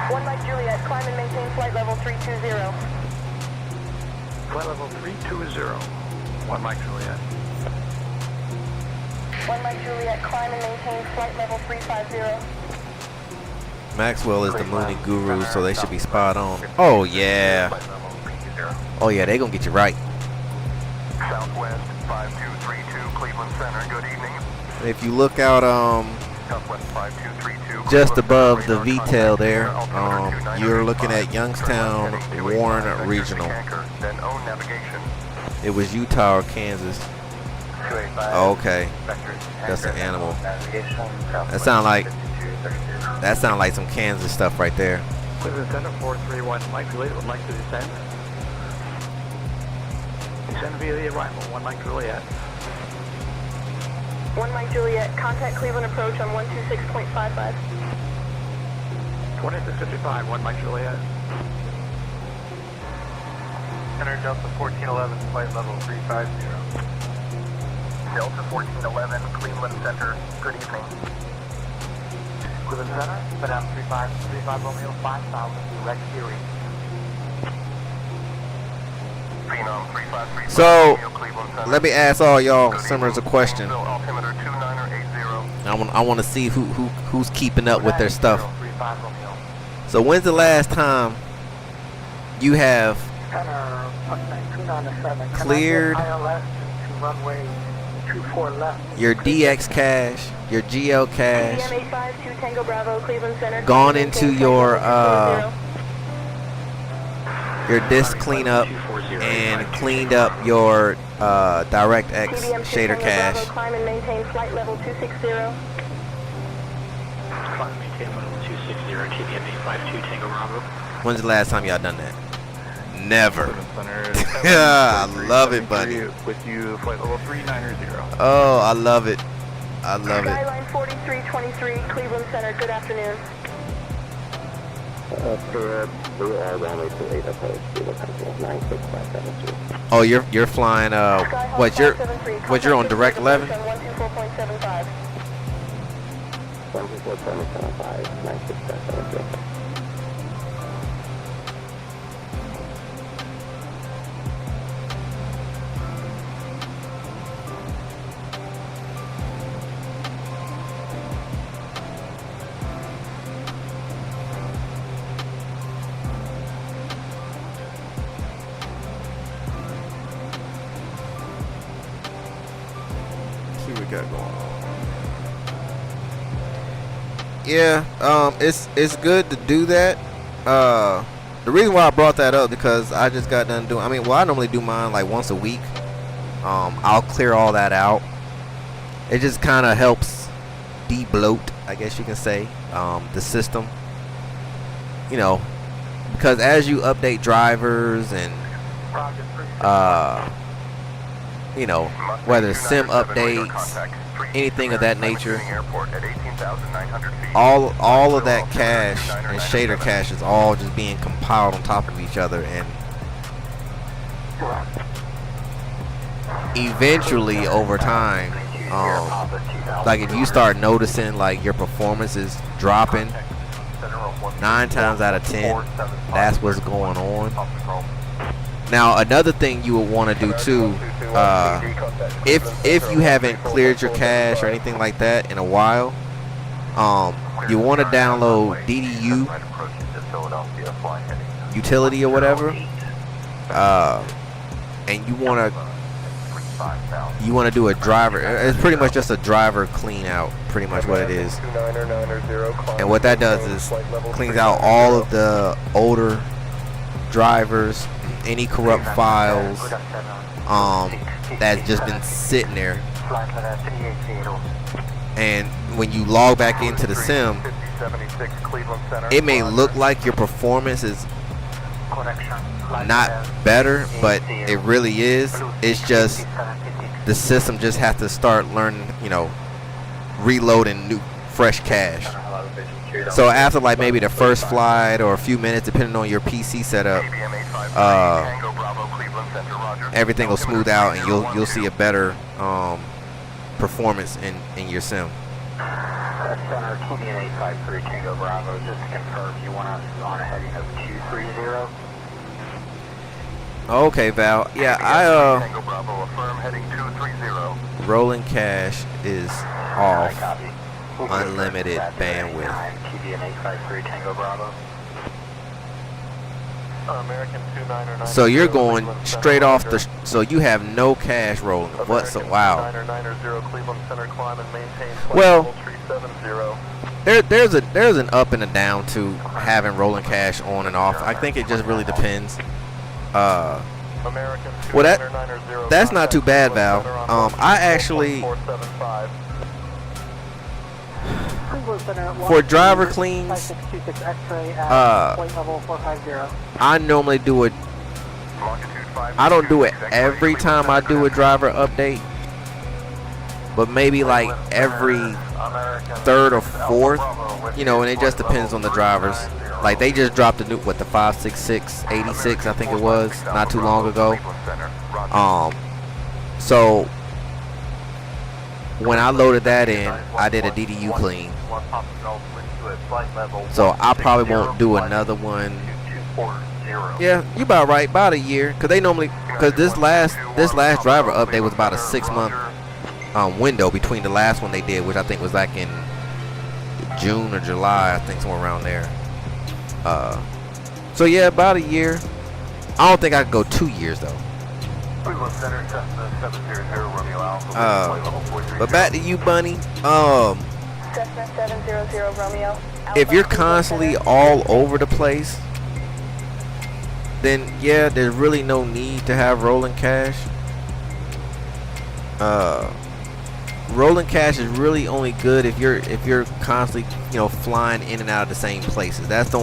1 Mike Juliet, climb and maintain flight level 320. Flight level 320, 1 Mike Juliet. 1 Mike Juliet, climb and maintain flight level 350. Maxwell is the mooning guru, so they should be spot on. Oh yeah. Oh yeah, they gonna get you right. Southwest 5232 Cleveland Center, good evening. If you look out Southwest 5232 just above the VTEL there, you're looking at Youngstown Warren Regional. Then own navigation. It was Utah or Kansas. Oh, okay, that's an animal. That sound like some Kansas stuff right there. Cleveland Center 431, Mike Juliet would like to descend. Descend via the arrival, 1 Mike Juliet. 1 Mike Juliet, contact Cleveland approach on 126.55. 2655, 1 Mike Juliet. Center Delta 1411, flight level 350. Delta 1411 Cleveland Center, good evening. Cleveland Center, Madame 35 Romeo 5000, direct theory. Phenom 353 So, Cleveland Center. let me ask all y'all Simmers a question. Altimeter 2980. I want to see who's keeping up with their stuff. So when's the last time you have cleared your DX cache, your GL cache, CM852 Tango Bravo, Cleveland Center, gone into your disk cleanup and cleaned up your DirectX shader cache? Climb and maintain flight level 260. Climb and maintain level 260, TBM852 Tango Bravo. When's the last time y'all done that? Never. Yeah, I love it, buddy. With you, flight level 390. Oh, I love it. I love it. Skyline 4323, Cleveland Center, good afternoon. Oh, you're flying what you're on direct 11? 124.75. 124.75, See what we got going on. Yeah, it's good to do that. The reason why I brought that up because I just got done doing. I mean, well, I normally do mine like once a week. I'll clear all that out. It just kind of helps de-bloat, I guess you can say, the system. You know, because as you update drivers and you know, whether it's sim updates, anything of that nature, all of that cache and shader cache is all just being compiled on top of each other, and eventually over time, like if you start noticing like your performance is dropping, 9 times out of 10 that's what's going on. Now another thing you would want to do too, if you haven't cleared your cache or anything like that in a while, you want to download DDU utility or whatever, and you want to do a driver. It's pretty much just a driver clean out, pretty much what it is. And what that does is cleans out all of the older drivers, any corrupt files that's just been sitting there. And when you log back into the sim, it may look like your performance is not better, but it really is. It's just the system just has to start learning, you know, reloading new fresh cache. So after like maybe the first flight or a few minutes, depending on your PC setup, everything will smooth out and you'll see a better performance in your sim. Center TBN853 Tango Bravo, just to confirm you want us on a heading of 230. Okay, Val. Yeah, Tango Bravo, affirm heading 230. rolling cache is off. Unlimited bandwidth. TBN853 Tango Bravo. American 29er. So you're going straight off the. So you have no cache rolling. What? So wow. Cleveland Center, climb and maintain Well, 370. there's an up and a down to having rolling cache on and off. I think it just really depends. Well, that's not too bad, Val. I actually, for driver cleans, I normally do it. I don't do it every time I do a driver update, but maybe like every third or fourth, you know, and it just depends on the drivers. Like they just dropped a new, what, the 56686, I think it was, not too long ago. So when I loaded that in, I did a DDU clean. So I probably won't do another one. Yeah, you about right, about a year, cause they normally, cause this last driver update was about a 6-month window between the last one they did, which I think was like in June or July, I think, somewhere around there. So yeah, about a year. I don't think I could go 2 years though. But back to you, Bunny. Cessna 700 Romeo. If you're constantly all over the place, then yeah, there's really no need to have rolling cache. Rolling cache is really only good if you're constantly, you know, flying in and out of the same places. That's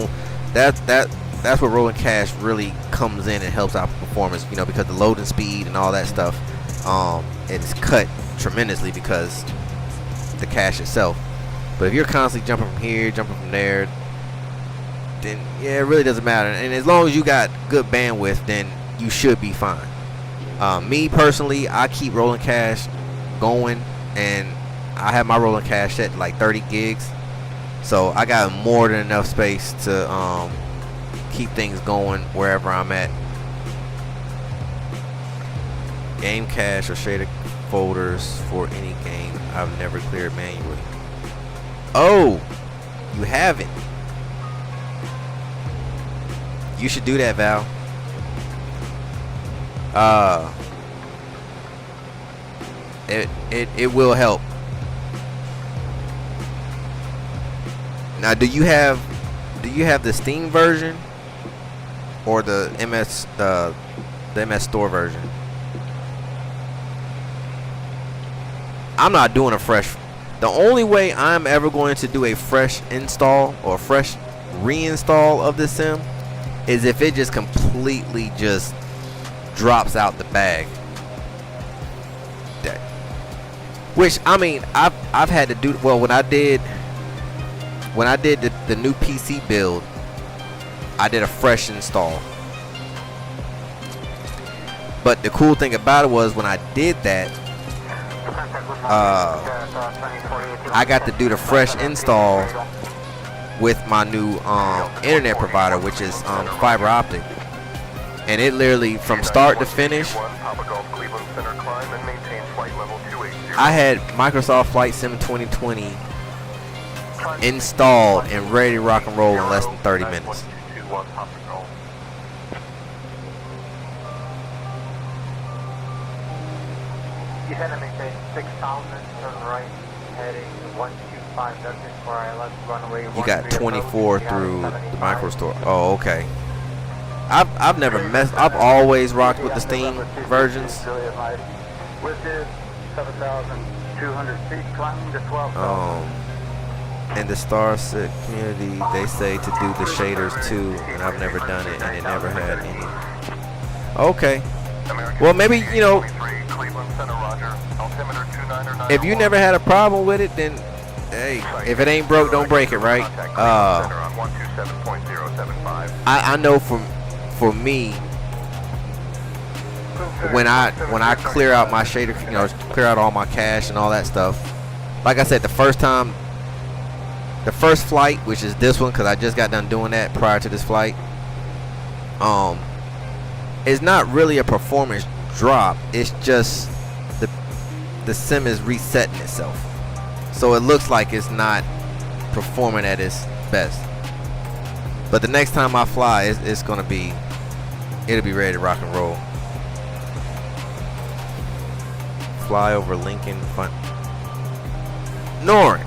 where rolling cache really comes in and helps out performance, you know, because the loading speed and all that stuff, it's cut tremendously because the cache itself. But if you're constantly jumping from here, jumping from there, then yeah, it really doesn't matter. And as long as you got good bandwidth, then you should be fine. Me personally, I keep rolling cache going, and I have my rolling cache set to like 30 gigs, so I got more than enough space to keep things going wherever I'm at. Game cache or shader folders for any game I've never cleared manually. Oh, you haven't. You should do that, Val. It will help. Now, do you have the Steam version or the MS Store version? I'm not doing a fresh. The only way I'm ever going to do a fresh install or fresh reinstall of this sim is if it just completely just drops out the bag. Which, I mean, I've had to do. Well, when I did the new PC build, I did a fresh install. But the cool thing about it was when I did that, I got to do the fresh install with my new internet provider, which is fiber optic, and it literally from start to finish, I had Microsoft Flight Sim 2020 installed and ready to rock and roll in less than 30 minutes. You had to maintain 6,000, turn right, heading 125 Duchess for ILS runway. You got 24 through the micro store. Oh, okay. I've never messed. I've always rocked with the Steam versions. Listed 7,200 feet, climbing to 12,000. In the Starset community, they say to do the shaders too, and I've never done it, and it never had any. Okay. Well, maybe, you know, if you never had a problem with it, then hey, if it ain't broke, don't break it, right? I know for me, when I clear out my shader, you know, clear out all my cache and all that stuff. Like I said, the first flight, which is this one, because I just got done doing that prior to this flight, it's not really a performance drop. It's just the sim is resetting itself, so it looks like it's not performing at its best. But the next time I fly, it'll be ready to rock and roll. Fly over Lincoln Fun. Norin,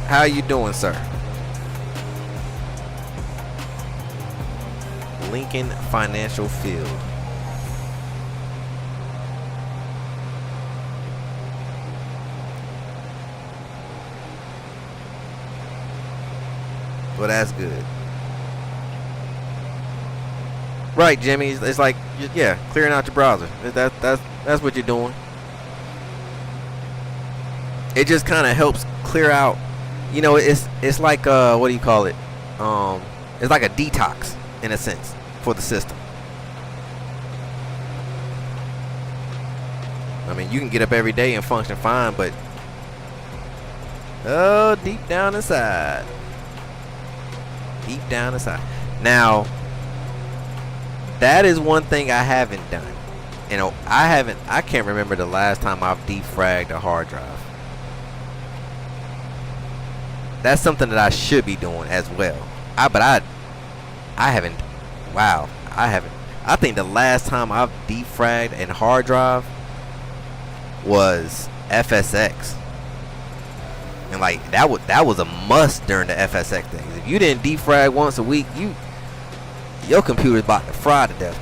how you doing, sir? Lincoln Financial Field. Well, that's good. Right, Jimmy. It's like, yeah, clearing out your browser. That's what you're doing. It just kind of helps clear out. You know, it's like what do you call it? It's like a detox in a sense for the system. I mean, you can get up every day and function fine, but oh, deep down inside. Deep down inside. Now, that is one thing I haven't done. You know, I can't remember the last time I've defragged a hard drive. That's something that I should be doing as well. I haven't. Wow, I haven't. I think the last time I've defragged a hard drive was FSX. And like that was a must during the FSX things. If you didn't defrag once a week, your computer's about to fry to death.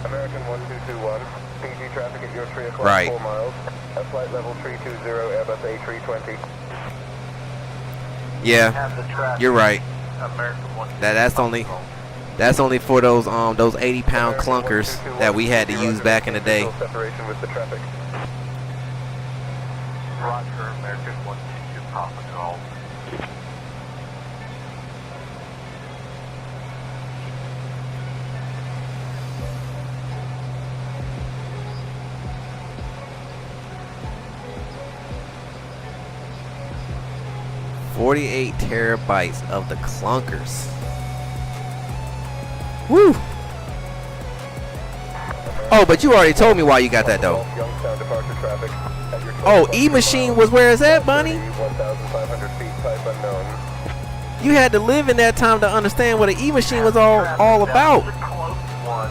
American 1221, PG traffic at your 3 o'clock, right. 4 miles. At flight level 320, Airbus A320. Yeah, you're right. That's only for those 80-pound clunkers that we had to use back in the day. Roger, American 122 Papa Golf. $48 terabytes of the clunkers. Woo! Oh, but you already told me why you got that though. Youngstown departure traffic. At your Oh, E-Machine was where it's at, Bunny? 1,500 feet, type unknown. You had to live in that time to understand what an E-Machine was all about. That was a close one.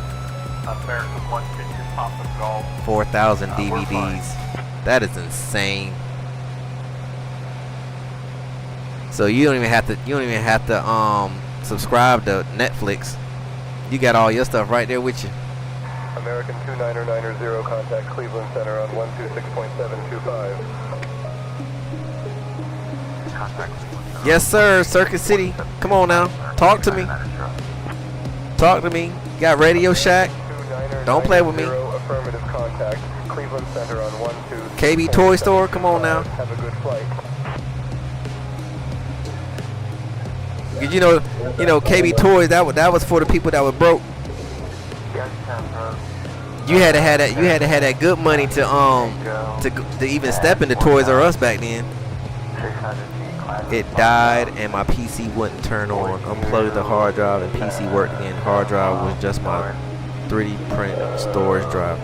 American 122 Papa Golf. 4,000 we're DVDs. That is insane. So you don't even have to subscribe to Netflix. You got all your stuff right there with you. American 299er0, contact Cleveland Center on 126.725. Contact Cleveland Center. Yes, sir. Circuit City. Come on now. Talk to me. Talk to me. You got Radio Shack. Don't play with me. Affirmative contact Cleveland Center on 12. KB Toy Store. Come on now. Have a good flight. You know, KB Toys. That was for the people that were broke. You had to have that. You had to have that good money to even step into Toys R Us back then. It died and my PC wouldn't turn on. Unplugged the hard drive and PC worked again. Hard drive was just my 3D print storage drive.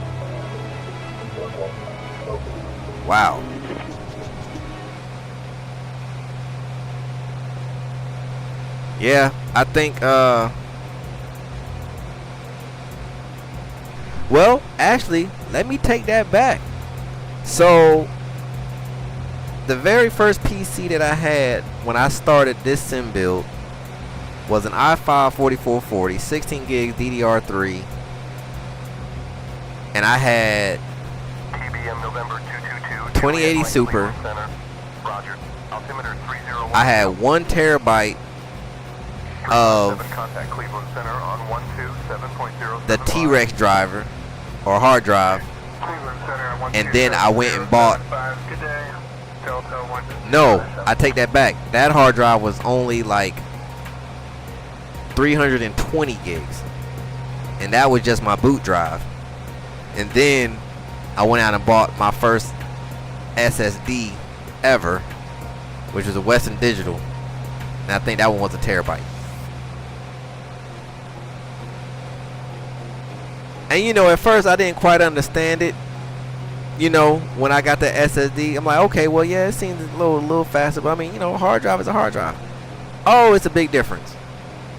Wow. Yeah, I think well, actually, let me take that back. So the very first PC that I had when I started this sim build was an i5 4440, 16 gigs DDR3, and I had TBM November 222. 2080 Super. Roger. Altimeter 301. I had 1 terabyte of Contact Cleveland Center on 127.0. the T-Rex driver or hard drive, and then I went and bought. Good day. Delta 1. No, I take that back. That hard drive was only like 320 gigs, and that was just my boot drive. And then I went out and bought my first SSD ever, which was a Western Digital, and I think that one was a terabyte. And you know, at first I didn't quite understand it. You know, when I got the SSD, I'm like, okay, well, yeah, it seems a little faster, but I mean, you know, a hard drive is a hard drive. Oh, it's a big difference.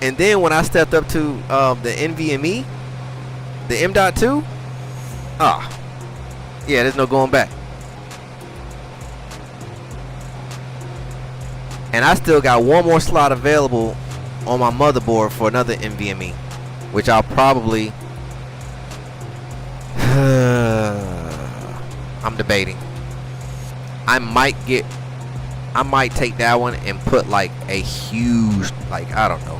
And then when I stepped up to the NVMe, the M.2, yeah, there's no going back. And I still got one more slot available on my motherboard for another NVMe, which I'll probably I'm debating. I might take that one and put like a huge, like, I don't know,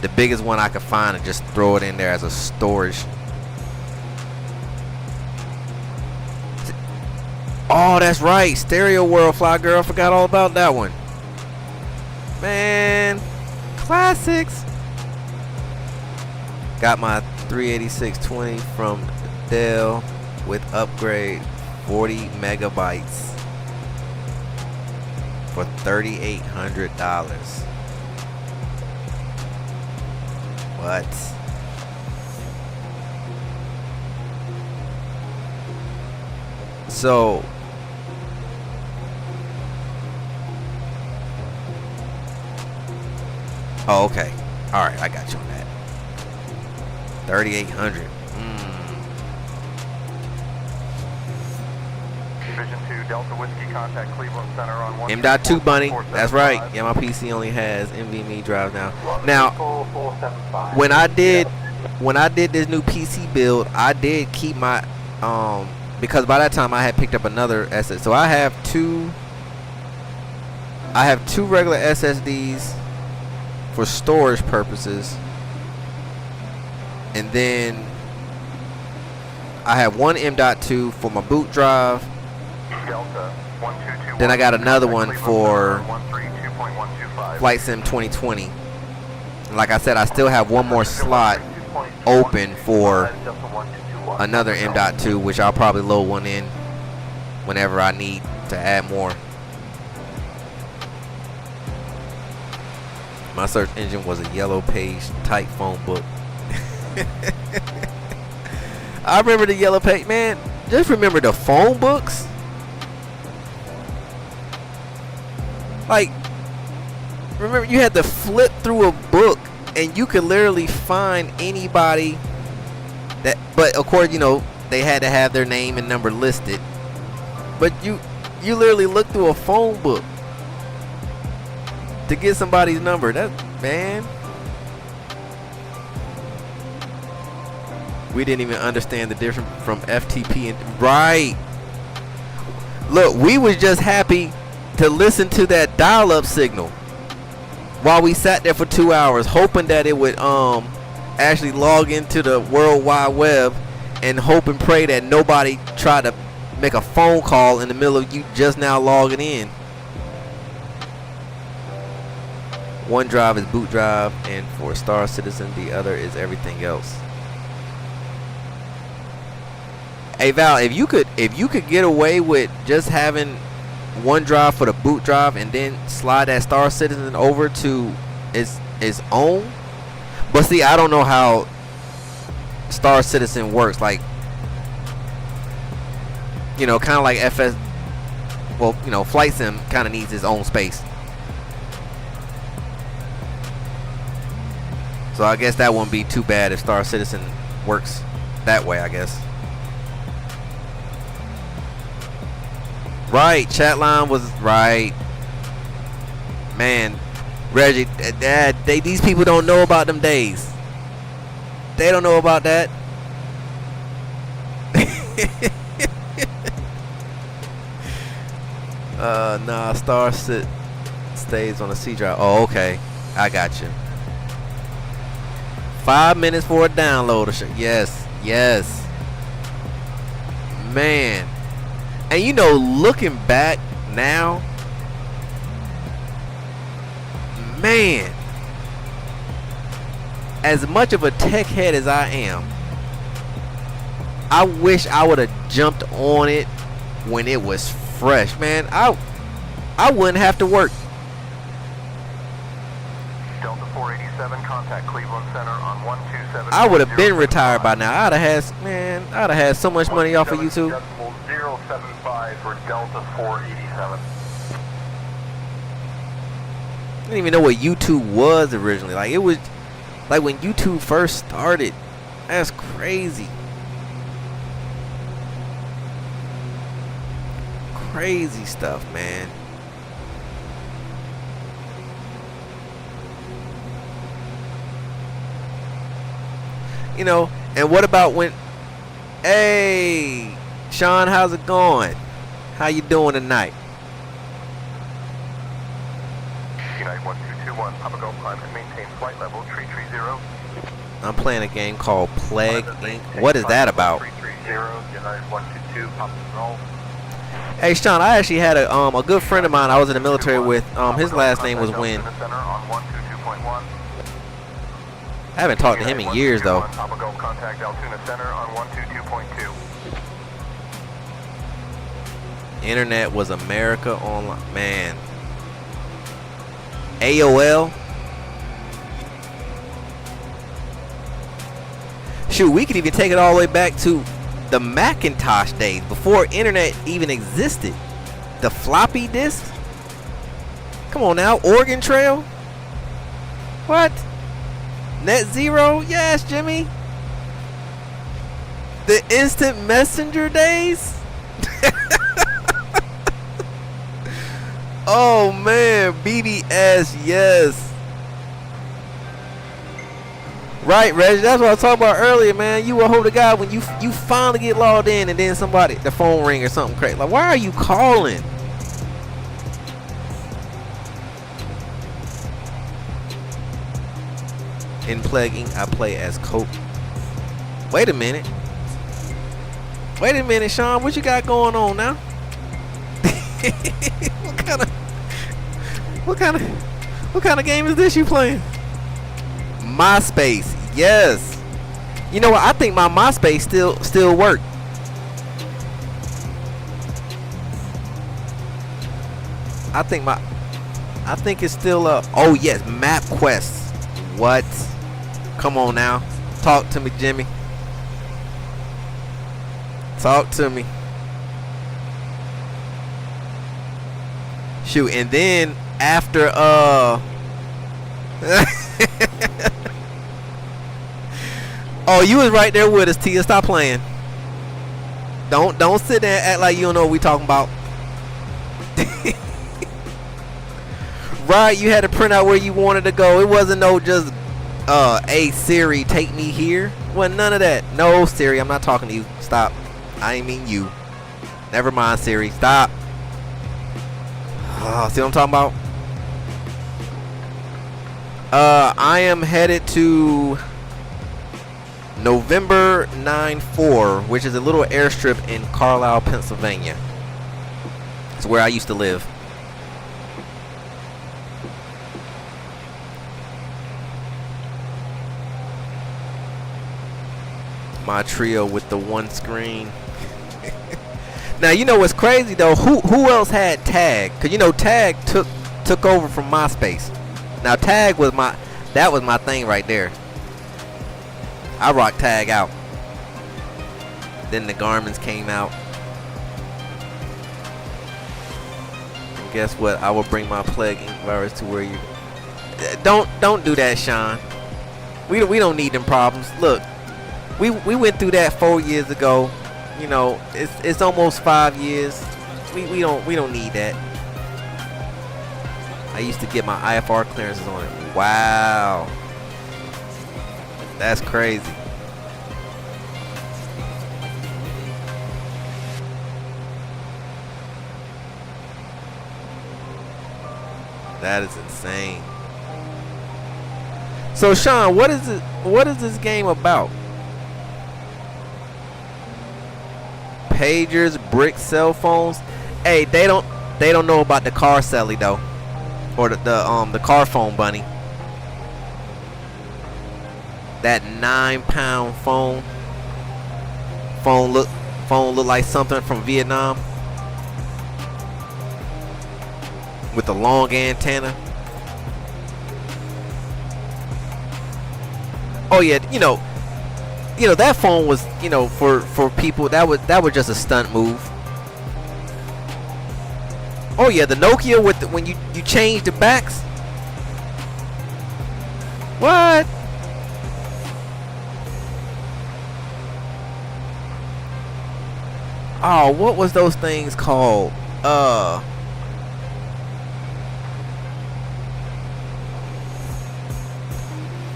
the biggest one I could find, and just throw it in there as a storage. Oh, that's right, Stereo World, Fly Girl. Forgot all about that one. Man, classics. Got my 38620 from Dell with upgrade, 40 megabytes for $3,800. What? So oh, okay. All right, I got you on that. 3,800. Division 2 Delta Whiskey, contact Cleveland Center on 1. M.2 Bunny. That's right. Yeah, my PC only has NVMe drive now. Now, when I did this new PC build, I did keep my because by that time I had picked up another SSD. So I have two regular SSDs for storage purposes, and then I have one M.2 for my boot drive, Delta 1221. Then I got another one for 132.125. Flight Sim 2020. Like I said, I still have one more slot open for another M.2, which I'll probably load one in whenever I need to add more. My search engine was a yellow page type phone book. I remember the yellow page, man. Just remember the phone books. Like, remember you had to flip through a book and you could literally find anybody that, but of course, you know, they had to have their name and number listed. But you literally look through a phone book to get somebody's number. That, man, we didn't even understand the difference from FTP and right. Look, we was just happy to listen to that dial-up signal while we sat there for 2 hours, hoping that it would actually log into the World Wide Web, and hope and pray that nobody tried to make a phone call in the middle of you just now logging in. One drive is boot drive, and for Star Citizen, the other is everything else. Hey Val, if you could get away with just having one drive for the boot drive and then slide that Star Citizen over to its own. But see, I don't know how Star Citizen works. Like, you know, kind of like FS. Well, you know, Flight Sim kind of needs its own space. So I guess that wouldn't be too bad if Star Citizen works that way, I guess. Right, chat line was right. Man, Reggie, these people don't know about them days. They don't know about that. Nah, Star stays on the C drive. Oh, okay. I got you. 5 minutes for a download. Yes, yes. Man. And you know, looking back now, man, as much of a tech head as I am, I wish I would have jumped on it when it was fresh. Man, I wouldn't have to work. Delta 487, contact Cleveland Center on 127. I would have been retired by now. I'd have had so much money off of YouTube. 075 for Delta 487. I didn't even know what YouTube was originally. Like, it was like when YouTube first started. That's crazy. Crazy stuff, man. You know, and what about when, hey, Sean, how's it going? How you doing tonight? United 1221, Papa Golf, climb and maintain flight level 330. I'm playing a game called Plague Inc. What is that about? 330, United 122, Papa Golf. Hey, Sean, I actually had a good friend of mine I was in the military with. His last name was Wynn. I haven't talked to him in years, though. Papa Golf, contact Altoona Center on 122.2. Internet was America Online. Man. AOL. Shoot, we could even take it all the way back to the Macintosh days, before internet even existed. The floppy disk. Come on now, Oregon Trail. What? Net Zero? Yes, Jimmy. The instant messenger days. Oh man, BBS, yes. Right, Reggie, that's what I was talking about earlier, man. You will hold the guy when you finally get logged in and then the phone ring or something crazy. Like, why are you calling? In Plague Inc., I play as Cope. Wait a minute, Sean, what you got going on now? What kind of game is this you playing? MySpace, yes. You know what? I think my MySpace still work. I think it's still up. Oh yes, MapQuest. What? Come on now, talk to me, Jimmy. Talk to me. Shoot, and then after oh, you was right there with us, Tia. Stop playing. Don't sit there and act like you don't know what we talking about. Right, you had to print out where you wanted to go. It wasn't no just hey Siri, take me here. Wasn't none of that. No, Siri, I'm not talking to you. Stop. I ain't mean you. Never mind, Siri. Stop. Oh, see what I'm talking about? I am headed to November 9-4, which is a little airstrip in Carlisle, Pennsylvania. It's where I used to live. My trio with the one screen. Now you know what's crazy though. Who else had Tag? Cause you know Tag took over from MySpace. Now Tag was my thing right there. I rocked Tag out. Then the Garmins came out. And guess what? I will bring my plague ink virus to where you. Don't do that, Sean. We don't need them problems. Look. We went through that 4 years ago. You know, it's almost 5 years. We don't need that. I used to get my IFR clearances on it. Wow. That's crazy. That is insane. So Sean, what is this game about? Pagers, brick, cell phones. Hey, they don't know about the car celly though, or the car phone bunny. That 9-pound phone look like something from Vietnam with the long antenna. Oh yeah, you know that phone was, for people that was just a stunt move. Oh yeah, the Nokia with when you change the backs. What? Oh, what was those things called?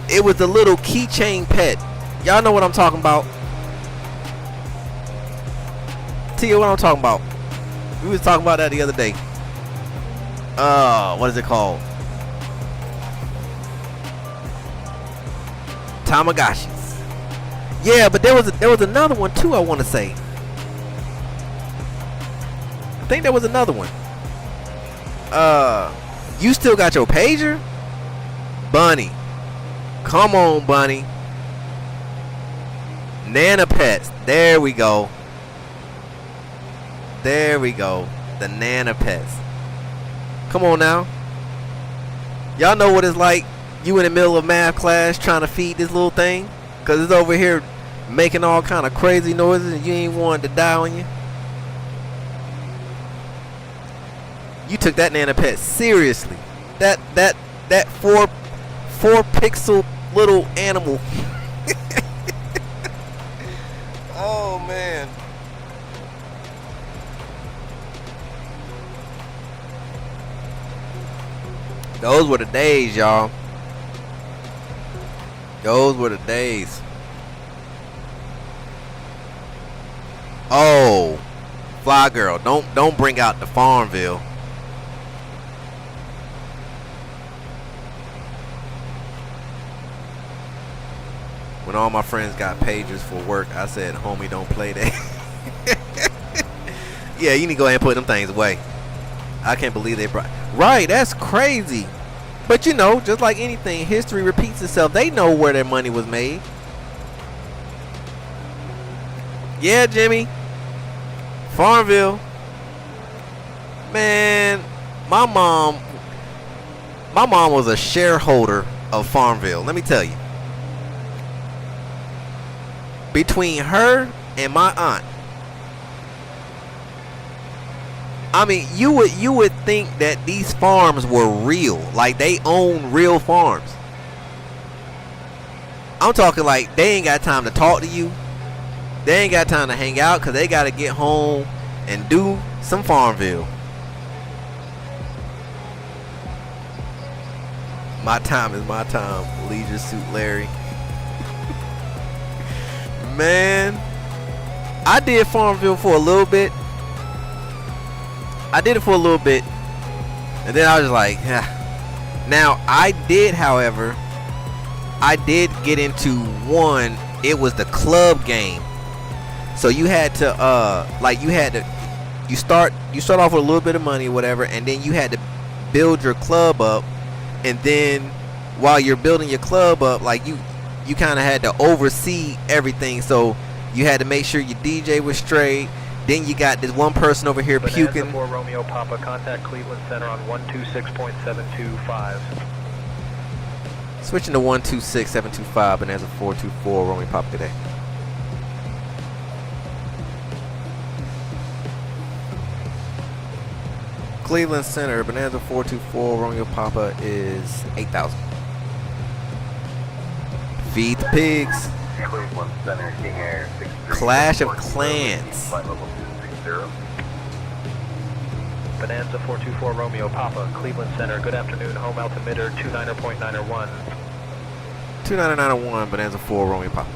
It was the little keychain pet. Y'all know what I'm talking about. Tia, what I'm talking about? We was talking about that the other day. What is it called? Tamagotchis. Yeah, but there was another one too, I want to say. I think there was another one. You still got your pager? Bunny. Come on, Bunny. Nana Pets. There we go. There we go. The Nana Pets. Come on now. Y'all know what it's like. You in the middle of math class trying to feed this little thing, because it's over here making all kind of crazy noises and you ain't wanting to die on you. You took that Nana Pet seriously. That 4 pixel little animal. Oh man. Those were the days, y'all. Those were the days. Oh, Fly Girl, don't bring out the Farmville. When all my friends got pagers for work, I said, homie, don't play that. Yeah, you need to go ahead and put them things away. I can't believe they brought. Right, that's crazy. But you know, just like anything, history repeats itself. They know where their money was made. Yeah, Jimmy. Farmville. Man, my mom was a shareholder of Farmville. Let me tell you. Between her and my aunt, I mean, you would think that these farms were real, like they own real farms. I'm talking like they ain't got time to talk to you. They ain't got time to hang out because they got to get home and do some Farmville. My time is my time. Leisure Suit Larry. Man, I did Farmville for a little bit. I did it for a little bit, and then I was like, yeah. Now I did, however, I did get into one. It was the club game. So you had to you start off with a little bit of money or whatever, and then you had to build your club up, and then while you're building your club up, like you kind of had to oversee everything. So you had to make sure your DJ was straight. Then you got this one person over here puking. Bonanza 4 Romeo Papa, contact Cleveland Center on 126.725. Switching to 126.725, Bonanza 424 Romeo Papa today. Cleveland Center, Bonanza 424 Romeo Papa is 8,000. Feed the pigs. Cleveland Center, King Air 63. Clash of Clans. Flight level 260. Bonanza 424 Romeo Papa, Cleveland Center, good afternoon, home altimeter 29.901. 2991, Bonanza 4 Romeo Papa.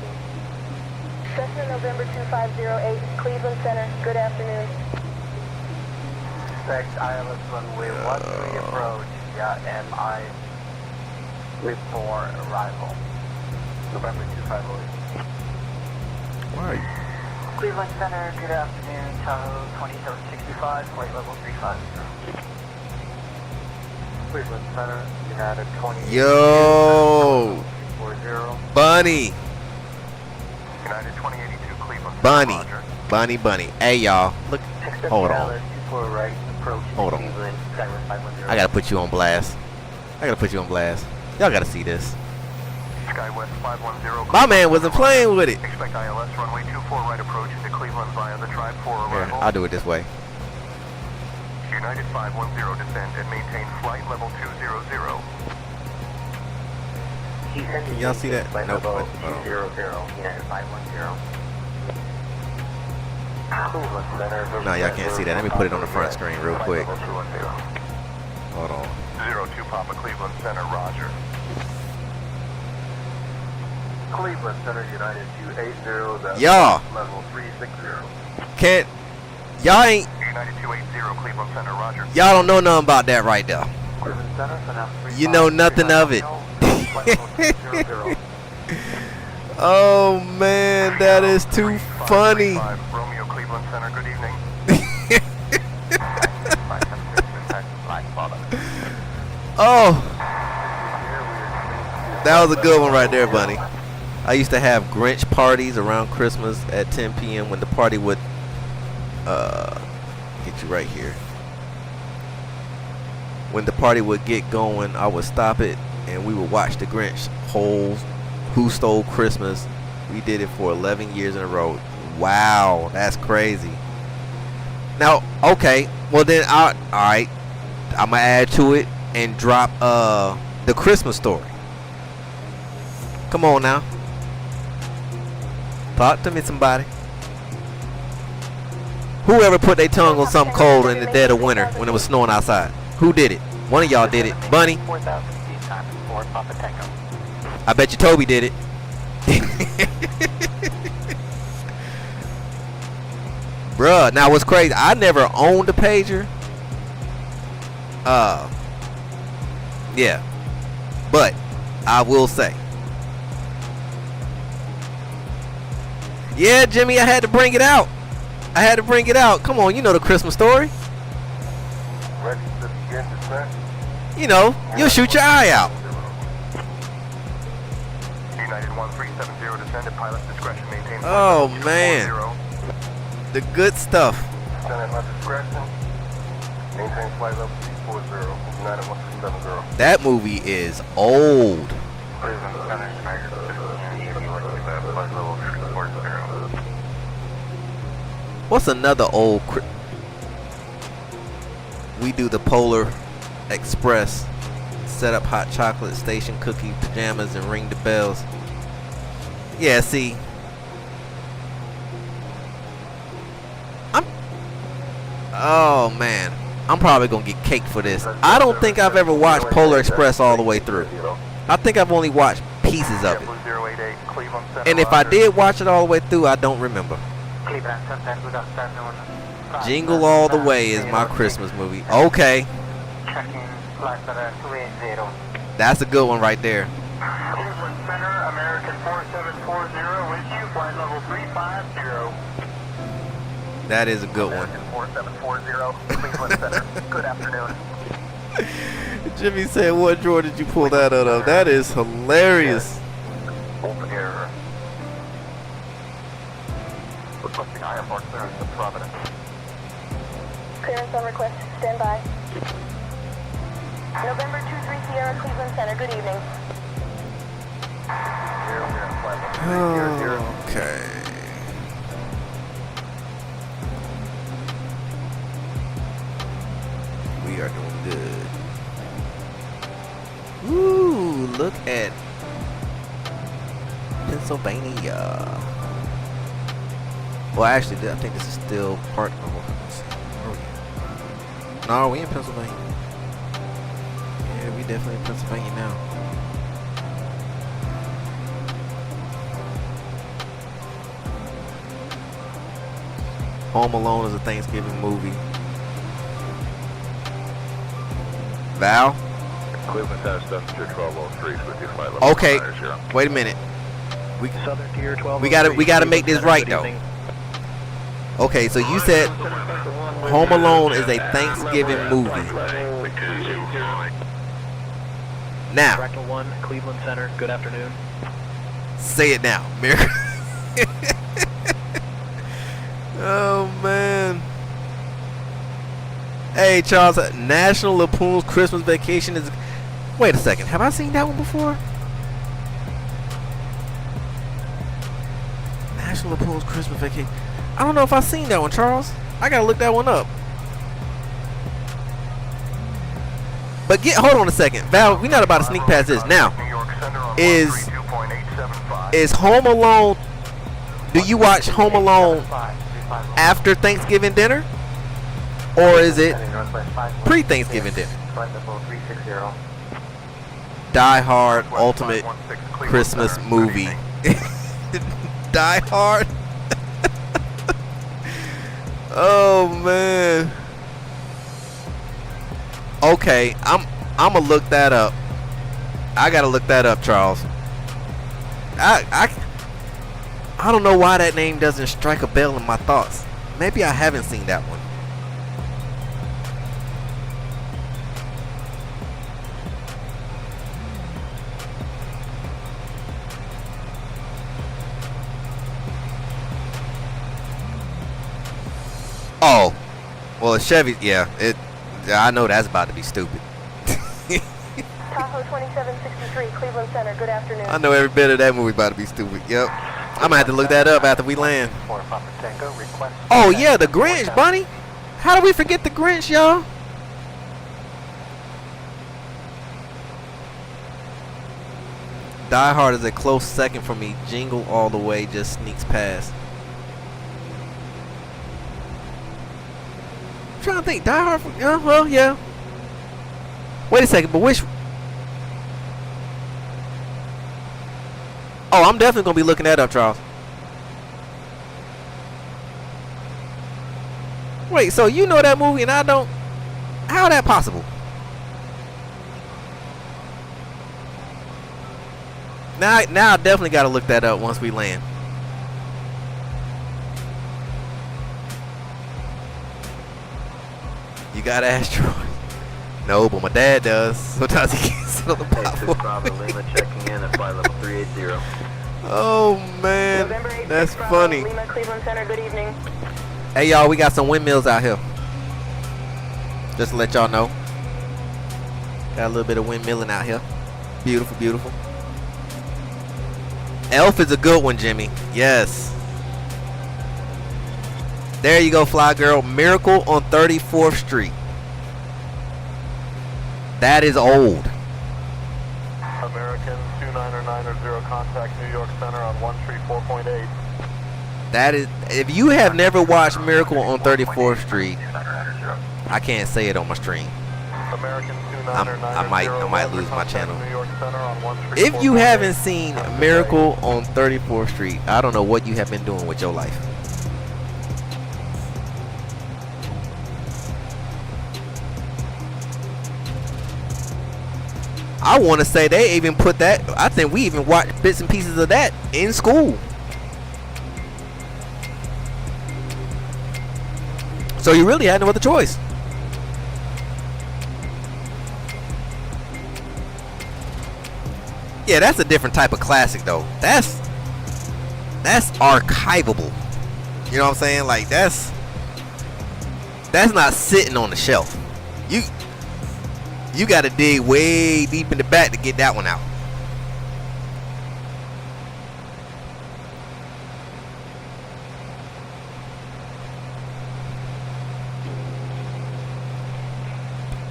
Cessna November 2508, Cleveland Center, good afternoon. SPEC ILS runway 13 approach, MI before arrival. November 2508. Why are you? Cleveland Center, good afternoon, Tahoe 2765, flight level 350. Cleveland Center, United 20. Yo, 40. Bunny. United 2082 Cleveland. Bunny. Roger. Bunny. Hey, y'all. Look. Hold on. Right, approach Hold on. Cleveland, Skywest 510. I gotta put you on blast. Y'all gotta see this. Skywest 510. My man wasn't playing with it. Expect ILS runway 24 right approach into Cleveland via the Tribe 4 Here, arrival. I'll do it this way. United 510 descend and maintain flight level 200. Can y'all see that? Flight Nope. level Hold on. 200, United 510. Cleveland Center. No, y'all can't see that. Let me put it on the front screen real quick. Flight level 210. Hold on. 02 Papa Cleveland Center, roger. Cleveland Center, United 280, that's Y'all. level 360. Can't. Y'all ain't. United 280 Cleveland Center, roger. Y'all don't know nothing about that right there. Cleveland Center, You know nothing of it. Oh man, that is too funny. 5 Romeo Cleveland Center, good evening. Oh, that was a good one right there, Bunny. I used to have Grinch parties around Christmas at 10 p.m. when the party would get you right here. When the party would get going, I would stop it and we would watch the Grinch whole Who Stole Christmas. We did it for 11 years in a row. Wow, that's crazy. Now, okay, well then, all right, I'm gonna add to it and drop the Christmas Story. Come on now, talk to me, somebody. Whoever put their tongue on something cold in the dead of winter when it was snowing outside? Who did it? One of y'all did it. Bunny. 4,000 feet, time for Papa Tango. I bet you Toby did it. Bruh, now what's crazy, I never owned a pager. Yeah. But I will say. Yeah, Jimmy, I had to bring it out. Come on, you know the Christmas Story. Ready to begin descent. You know, you'll shoot your eye out. United 1370 descended, pilot's discretion maintained. Oh man, the good stuff. Descend at my discretion. Maintain flight level 340. United 1370. That movie is old. Cleveland Center, United 1580, flight level 340. What's another old? We do the Polar Express. Set up hot chocolate, station cookie, pajamas, and ring the bells. Yeah, see, oh man, I'm probably gonna get cake for this. I don't think I've ever watched Polar Express all the way through. I think I've only watched pieces of it. And if I did watch it all the way through, I don't remember. Jingle All the Way is my Christmas movie. Okay. That's a good one right there. Cleveland Center, American 4740 with you, flight level 350. That is a good one. 4740, Cleveland Center. Good afternoon. Jimmy said, what drawer did you pull that out of? That is hilarious. Open air. Requesting IFR clearance to Providence. Clearance on request. Stand by. November 23 Sierra, Cleveland Center. Good evening. Okay. We are doing good. Ooh, look at Pennsylvania. Well, actually, I think this is still part of. Let's see, where are we at? No, we in Pennsylvania. Yeah, we definitely in Pennsylvania now. Home Alone is a Thanksgiving movie. Val? Cleveland Center, Passenger 1203 with you, flight level. Okay, wait a minute. Southern Tier 12. We gotta make this right though. Okay, so you said Home Alone is a Thanksgiving movie. Now, Fractal 1, Cleveland Center, good afternoon. say it now, America. Oh man. Hey Charles, National Lampoon's Christmas Vacation is. Wait a second, have I seen that one before? National Lampoon's Christmas Vacation. I don't know if I've seen that one, Charles. I gotta look that one up. But hold on a second, Val. We're not about to sneak past this now. Is Home Alone? Do you watch Home Alone after Thanksgiving dinner, or is it pre-Thanksgiving dinner? Die Hard ultimate Christmas movie. Die Hard. Oh man. Okay, I'm gonna look that up. I gotta look that up, Charles. I don't know why that name doesn't strike a bell in my thoughts. Maybe I haven't seen that one. Oh, well, Chevy, yeah, I know that's about to be stupid. Tahoe 2763, Cleveland Center. Good afternoon. I know every bit of that movie about to be stupid. Yep. I'm gonna have to look that up after we land. Oh yeah, the Grinch, Bunny. How do we forget the Grinch, y'all? Die Hard is a close second for me. Jingle All the Way just sneaks past. I'm trying to think. Die Hard. Well, yeah. Wait a second, but which? Oh, I'm definitely gonna be looking that up, Charles. Wait, so you know that movie and I don't? How that possible? Now I definitely gotta look that up once we land. You gotta ask Troy. No, but my dad does. Sometimes he can't sit on the platform. Bravo Lima checking in at flight level 380. Oh man, November 8th, that's Bravo, funny. Lima, Cleveland Center, good evening. Hey y'all, we got some windmills out here. Just to let y'all know. Got a little bit of windmilling out here. Beautiful, beautiful. Elf is a good one, Jimmy. Yes. There you go, Fly Girl. Miracle on 34th Street. That is old. American 299er, contact New York Center on 134.8. That is, if you have never watched Miracle on 34th Street, I can't say it on my stream. American I might lose my channel. If you haven't seen Miracle on 34th Street, I don't know what you have been doing with your life. I want to say they even put that, I think we even watched bits and pieces of that in school. So you really had no other choice. Yeah, that's a different type of classic though. That's archivable. You know what I'm saying? Like that's not sitting on the shelf. You got to dig way deep in the back to get that one out.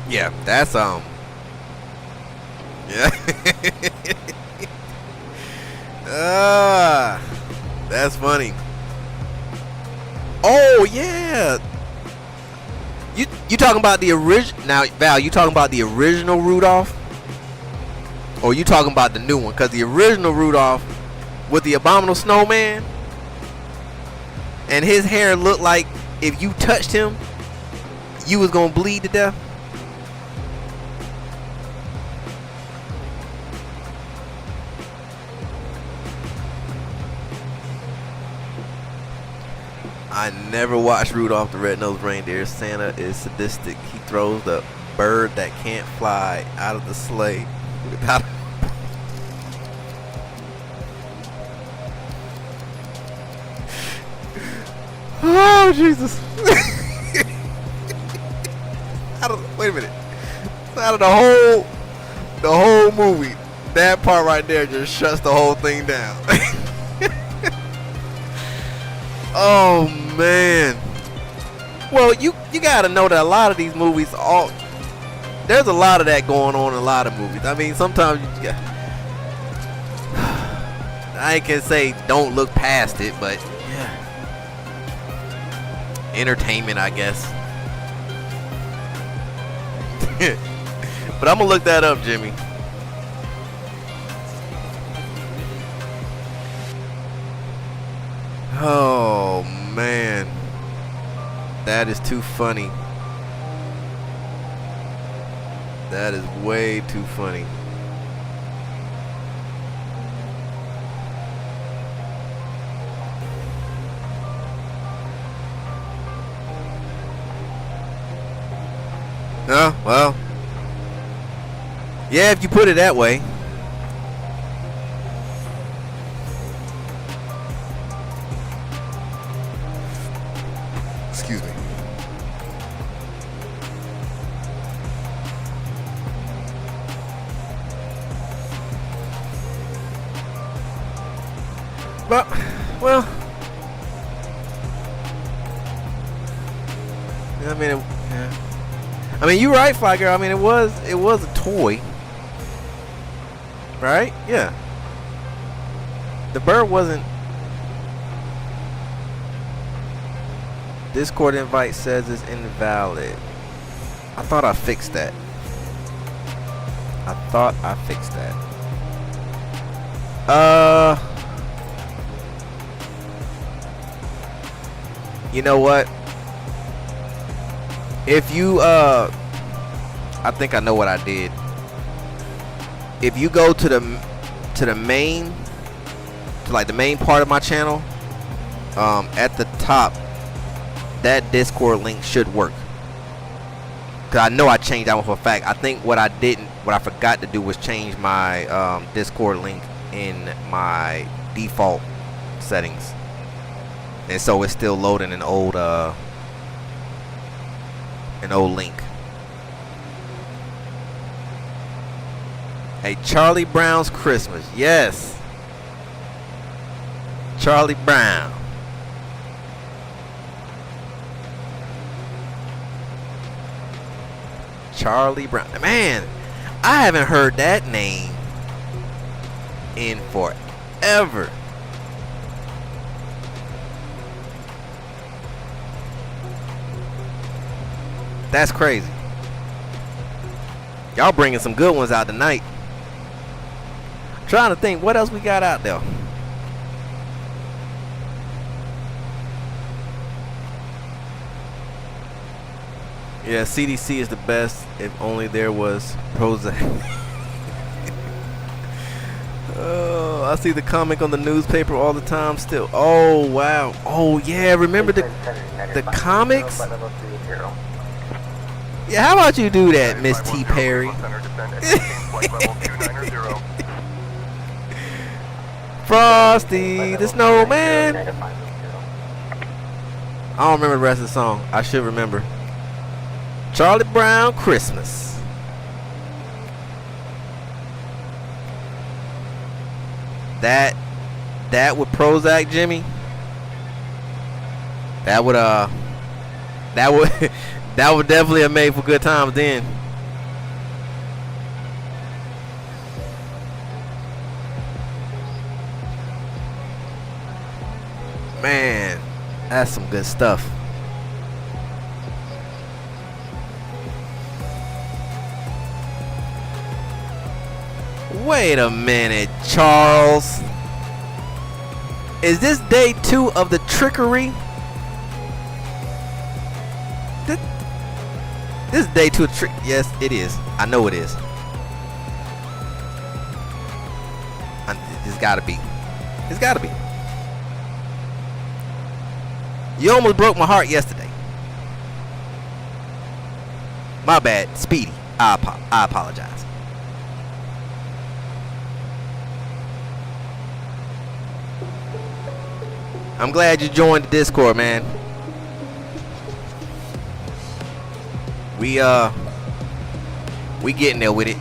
Yeah, that's yeah. That's funny. Oh yeah. You talking about the original now, Val? You talking about the original Rudolph, or you talking about the new one? Because the original Rudolph with the abominable snowman, and his hair looked like if you touched him, you was gonna bleed to death. I never watched Rudolph the Red-Nosed Reindeer. Santa is sadistic. He throws the bird that can't fly out of the sleigh without. Oh Jesus! Wait a minute. Out of the whole movie, that part right there just shuts the whole thing down. Oh man. Well, you gotta know that a lot of these movies, there's a lot of that going on in a lot of movies. I mean, sometimes I can say don't look past it, but yeah, entertainment, I guess. But I'm gonna look that up, Jimmy. Oh man, that is too funny. That is way too funny. Oh, well, yeah, if you put it that way. Excuse me. But, well, I mean, yeah. I mean, you're right, Fly Girl. I mean, it was a toy, right? Yeah. The bird wasn't. Discord invite says it's invalid. I thought I fixed that. You know what? If you I think I know what I did. If you go to the main, to like the main part of my channel, at the top, that Discord link should work. Cause I know I changed that one for a fact. I think what I forgot to do was change my Discord link in my default settings, and so it's still loading an old link. Hey, Charlie Brown's Christmas. Yes, Charlie Brown. Charlie Brown. Man, I haven't heard that name in forever. That's crazy. Y'all bringing some good ones out tonight. Trying to think what else we got out there. Yeah, CDC is the best. If only there was Prozac. Oh, I see the comic on the newspaper all the time still. Oh, wow. Oh, yeah. Remember the comics? Yeah, how about you do that, Miss T. Perry? Frosty the Snowman. I don't remember the rest of the song. I should remember. Charlie Brown Christmas. That with Prozac, Jimmy. That would definitely have made for good times then. Man, that's some good stuff. Wait a minute, Charles. Is this day 2 of the trickery? This is day 2 of trick. Yes, it is. I know it is. It's gotta be. It's gotta be. You almost broke my heart yesterday. My bad, Speedy. I apologize. I'm glad you joined the Discord, man. We getting there with it.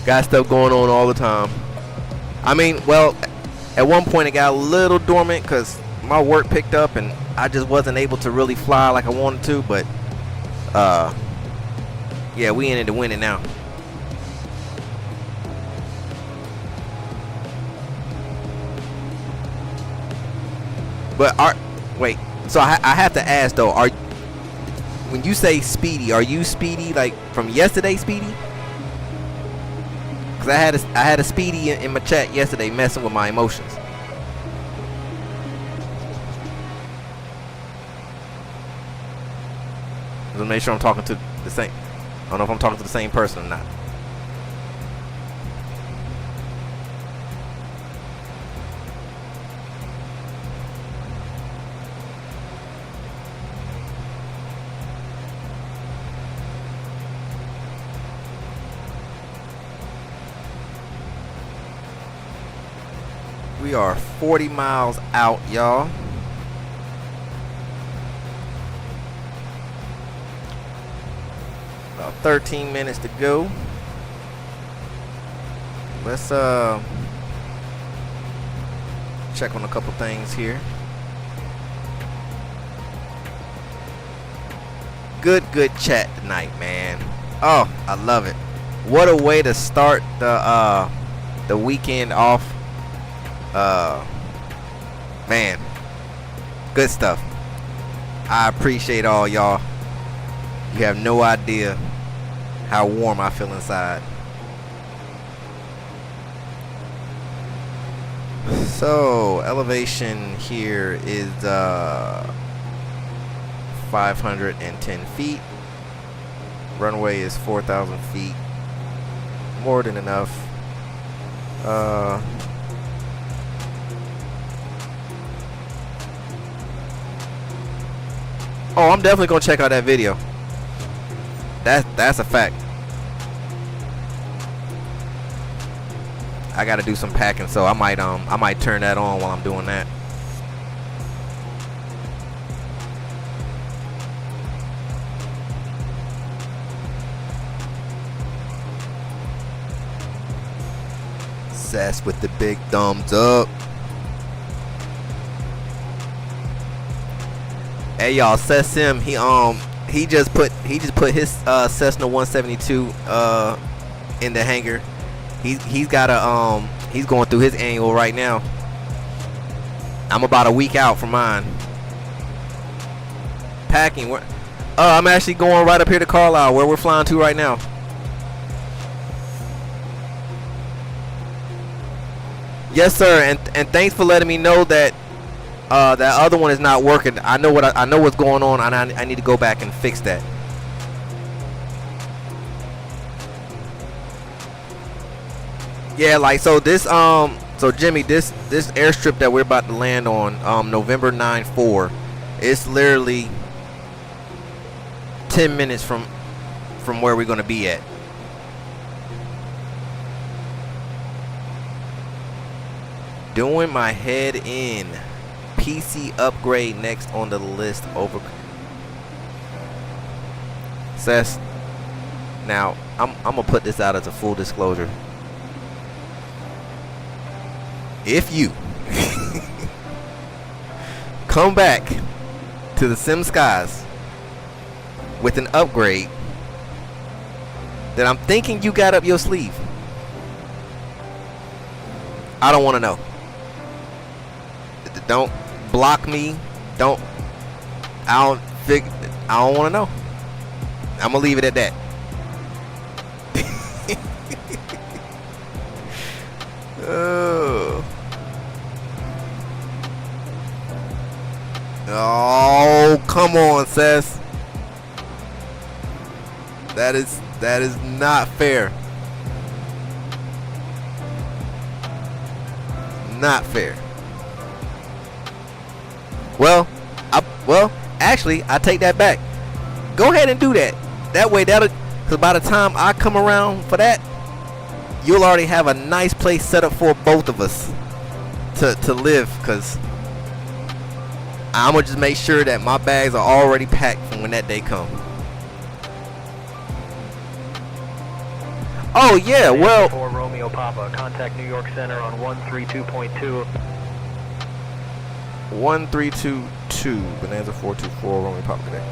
Got stuff going on all the time. I mean, well, at one point it got a little dormant because my work picked up and I just wasn't able to really fly like I wanted to, but yeah, we ended up winning now. But wait, so I have to ask though, when you say Speedy, are you Speedy like from yesterday, Speedy? Cause I had a Speedy in my chat yesterday messing with my emotions. Let's make sure I'm talking to the same. I don't know if I'm talking to the same person or not. We are 40 miles out, y'all. About 13 minutes to go. Let's check on a couple things here. Good chat tonight, man. Oh, I love it. What a way to start the weekend off. Man, good stuff. I appreciate all y'all. You have no idea how warm I feel inside. So elevation here is 510 feet. Runway is 4,000 feet. More than enough. Oh, I'm definitely gonna check out that video. That's a fact. I gotta do some packing, so I might turn that on while I'm doing that. Sass with the big thumbs up. Hey y'all, SayIntentions, he just put his Cessna 172 in the hangar. He's got a he's going through his annual right now. I'm about a week out from mine. Packing. I'm actually going right up here to Carlisle, where we're flying to right now. Yes, sir, and thanks for letting me know that that other one is not working. I know what's going on, and I need to go back and fix that. Yeah, like so this so Jimmy, this airstrip that we're about to land on, November 9-4, it's literally 10 minutes from where we're gonna be at. Doing my head in. PC upgrade next on the list over. Says. Now, I'm gonna put this out as a full disclosure. If you come back to the Sim Skies with an upgrade that I'm thinking you got up your sleeve, I don't want to know. Don't block me. I don't want to know. I'm gonna leave it at that. Oh, come on, Sess. That is not fair. Not fair. Well, actually, I take that back. Go ahead and do that. That way, because by the time I come around for that, you'll already have a nice place set up for both of us to live. Because I'm gonna just make sure that my bags are already packed from when that day comes. Oh yeah, well. For Romeo Papa, contact New York Center on 132.2. 1322 Bonanza 424 Romeo Papa today.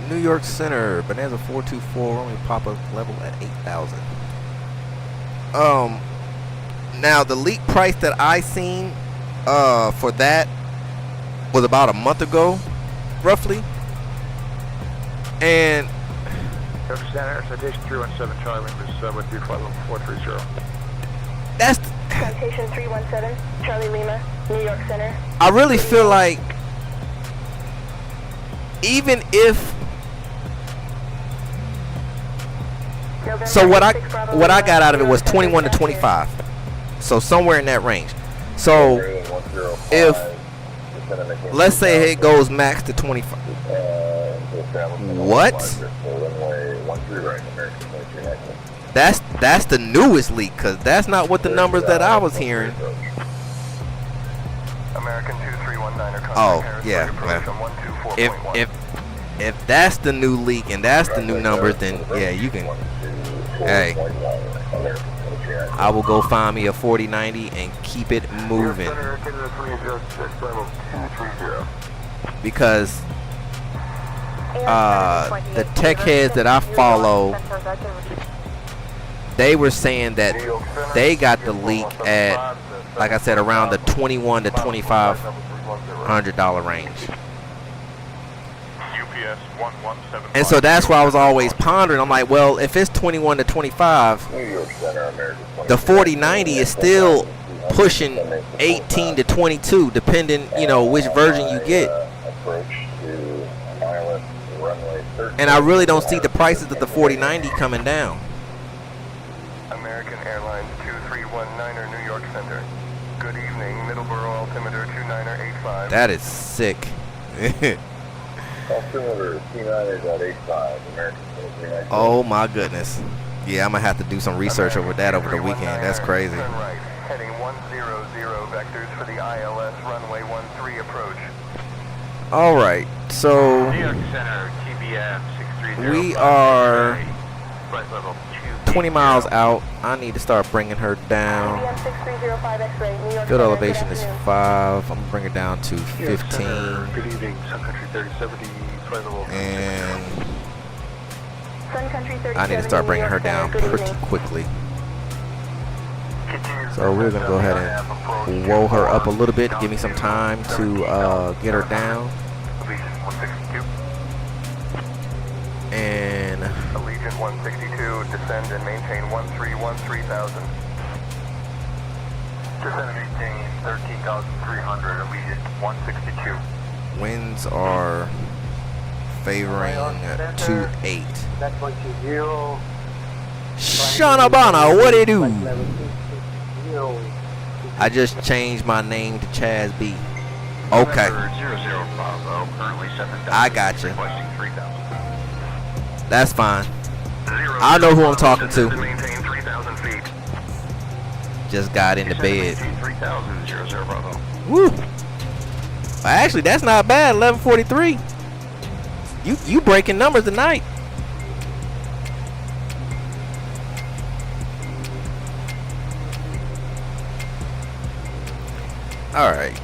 New York Center Bonanza 424 Romeo Papa, level at 8,000. Now the leak price that I seen for that was about a month ago, roughly, and Center, citation 317 Charlie Lima with you, flight level 430. that's Citation 317 Charlie Lima, New York Center. I really feel like even if so what I got out of it was 21 to 25, so somewhere in that range. So if let's say it goes max to 25, what? That's the newest leak, because that's not what the numbers that I was hearing. American 2319 Oh yeah, if that's the new leak and that's the new numbers, then yeah, you can. Hey, I will go find me a 4090 and keep it moving, because the tech heads that I follow, they were saying that they got the leak at, like I said, around the $21 to $2,500 range. And so that's why I was always pondering. I'm like, well, if it's 21 to 25, the 4090 is still pushing 18 to 22, depending, which version you get. And I really don't see the prices of the 4090 coming down. American Airlines 2319 New York Center. Good evening, Middleborough altimeter 2985. That is sick. Altimeter 29.85, American 29. Oh my goodness. Yeah, I'm gonna have to do some research over that over the weekend. That's crazy. Turn right, heading 100 vectors for the ILS runway 13 approach. All right, so New York Center, TBM 630. we are Flight level 20 miles out. I need to start bringing her down. TBM 6305 X-ray, New York Field Center, elevation good is afternoon. 5. I'm gonna bring it down to 15. Good evening, Sun Country 3070, flight level. And Sun Country 37, I need to start New bringing York her down Center, good pretty evening. quickly. So we're gonna go ahead and roll her up a little bit, give me some time to get her down. Allegiant 162. And Allegiant 162, descend and maintain 13,000. Descend and maintain 13,300, Allegiant 162. winds are favoring 2-8. That's 120. Shanabana, what it do? I just changed my name to Chaz B. Okay, 0050, currently 7,000. I got you. Requesting 3,000. That's fine. I know who I'm talking to. Maintain 3,000 feet. Just got into bed. 3,000, 0050. Woo! Actually, that's not bad. 11:43. You breaking numbers tonight. All right.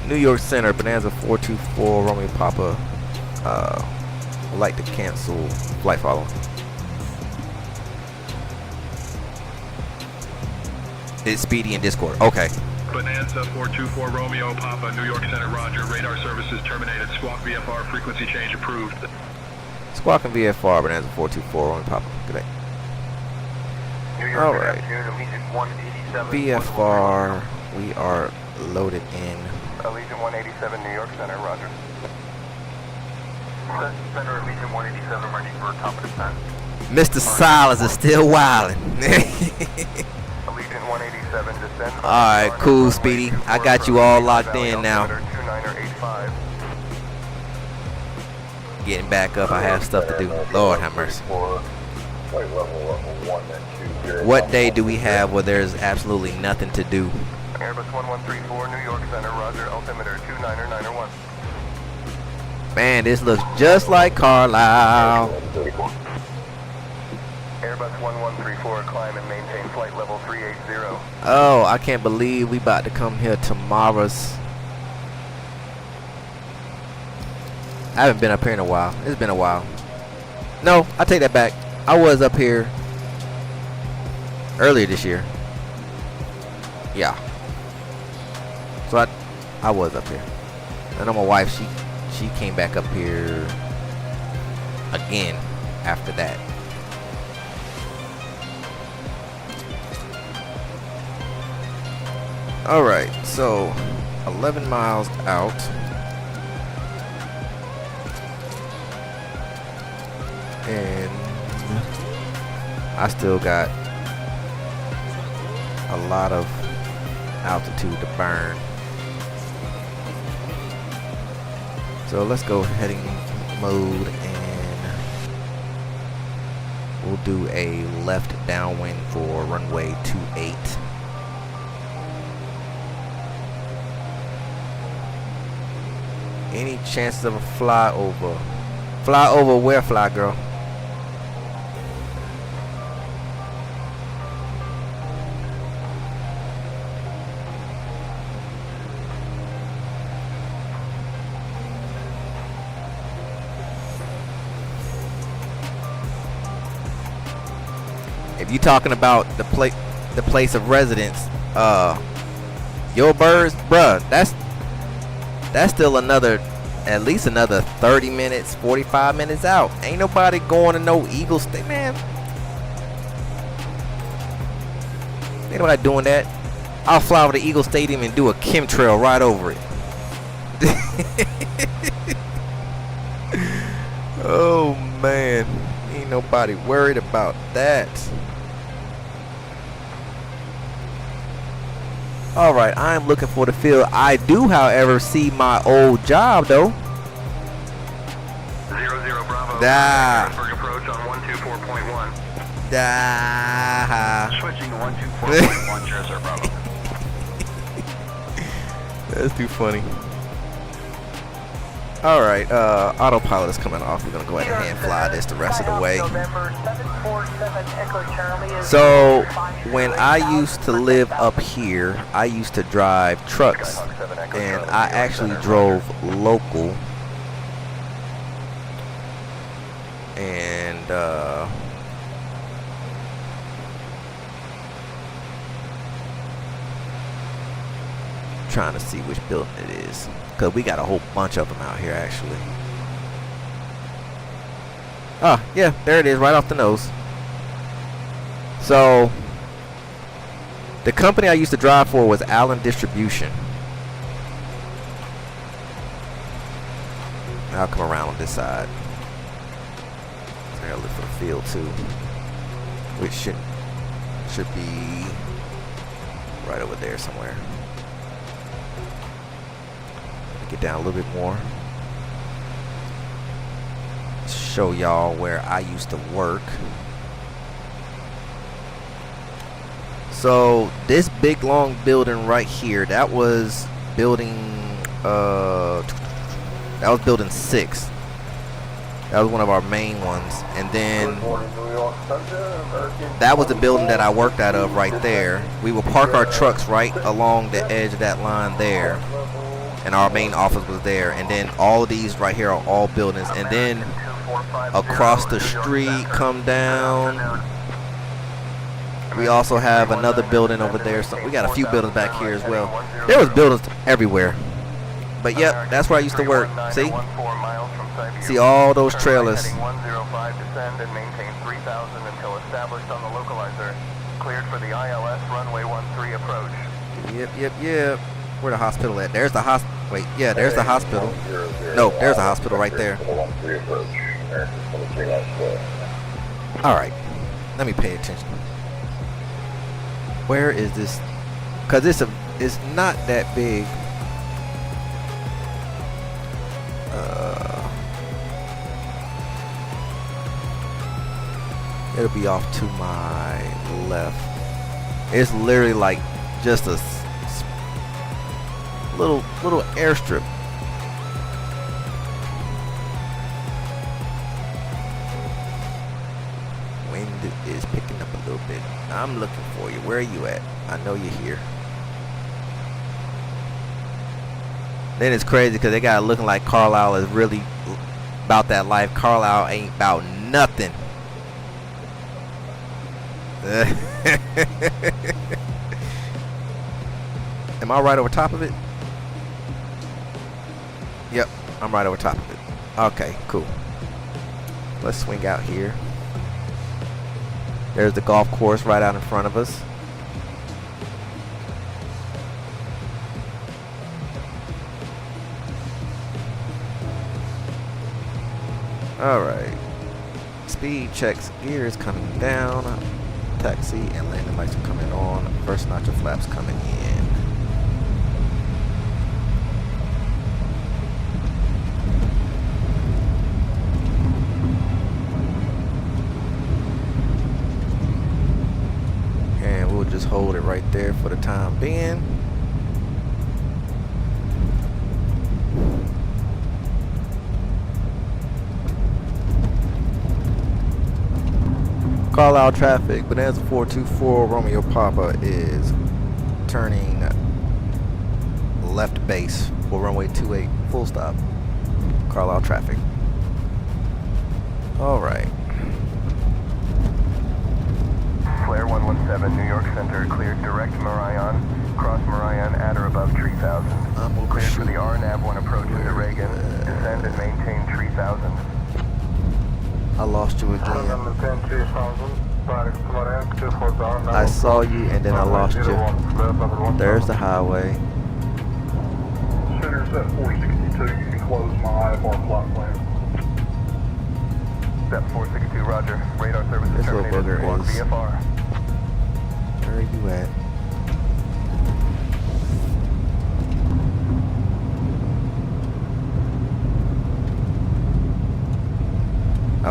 New York Center, Bonanza 424, Romeo Papa. Would like to cancel flight following. It's Speedy in Discord. Okay. Bonanza 424 Romeo Papa, New York Center, roger. Radar services terminated. Squawk VFR frequency change approved. Squawk and VFR, Bonanza 424, Romeo Papa. Good day. New York, All good right. afternoon, Allegiant 187. VFR, we are loaded in. Allegiant 187, New York Center, roger. Center, Allegiant 187, ready for top of descent. Mr. Silas is still wildin'. Allegiant 187, descend. Alright, cool, Speedy. I got you all locked in now. 2985. Getting back up, I have stuff to do. Lord have mercy. Flight level 1 and 2. What day do we have where there's absolutely nothing to do? Airbus 1134, New York Center, roger. Altimeter 29901. Man, this looks just like Carlisle. Airbus 1134, climb and maintain flight level 380. Oh, I can't believe we about to come here tomorrow's. I haven't been up here in a while. It's been a while. No, I take that back. I was up here earlier this year. Yeah. So I was up here. I know my wife, she came back up here again after that. Alright, so 11 miles out. And I still got a lot of altitude to burn. So let's go heading mode and we'll do a left downwind for runway 28. Any chances of a flyover? Fly over where, fly girl? If you talking about the place of residence, your birds, bruh, that's still another, at least another 30 minutes, 45 minutes out. Ain't nobody going to no Eagle State, man. Ain't nobody doing that. I'll fly over to Eagle Stadium and do a chemtrail right over it. Oh man, ain't nobody worried about that. Alright, I'm looking for the field. I do, however, see my old job, though. 00 Bravo. Da. Approach on 124.1. Da. Switching to 124.1, 00 Bravo. That's too funny. Alright, autopilot is coming off. We're gonna go ahead and hand fly this the rest of the way. So, when I used to live up here, I used to drive trucks, and I actually drove local. And, trying to see which building it is, because we got a whole bunch of them out here actually. Oh yeah, there it is, right off the nose. So the company I used to drive for was Allen Distribution. I'll come around on this side. I gotta look for the field too, which should be right over there somewhere. Get down a little bit more. Show y'all where I used to work. So this big long building right here, that was building building 6. That was one of our main ones. And then that was the building that I worked out of right there. We would park our trucks right along the edge of that line there. And our main office was there. And then all of these right here are all buildings. And then across the street, come down, we also have another building over there. So we got a few buildings back here as well. There was buildings everywhere. But yep, that's where I used to work. See? See all those trailers. Heading 105, descend and maintain 3,000 until established on the localizer. Cleared for the ILS runway 13 approach. Yep. Where the hospital at? There's the hospital. Wait, yeah, there's the hospital. No, there's a hospital right there. Alright, let me pay attention. Where is this? Because it's not that big. It'll be off to my left. It's literally like just a little airstrip. Wind is picking up a little bit. I'm looking for you. Where are you at? I know you're here. Then it's crazy because they got it looking like Carlisle is really about that life. Carlisle ain't about nothing. Am I right over top of it? Yep, I'm right over top of it. Okay, cool. Let's swing out here. There's the golf course right out in front of us. Alright. Speed checks, gear is coming down. Taxi and landing lights are coming on. First notch of flaps coming in. And we'll just hold it right there for the time being. Carlisle traffic, Bonanza 424 Romeo Papa is turning left base for runway 28, full stop. Carlisle traffic. Alright. Flare 117, New York Center, cleared direct Marion. Cross Marion at or above 3000. Cleared for the RNAV 1 approach into Reagan. Descend and maintain 3000. I lost you again. I saw you and then I lost you. There's the highway. Center's at 462. You can close my IFR flight plan. Step 462, roger. Radar service This little terminated. bugger Squawk is. VFR. Where are you at?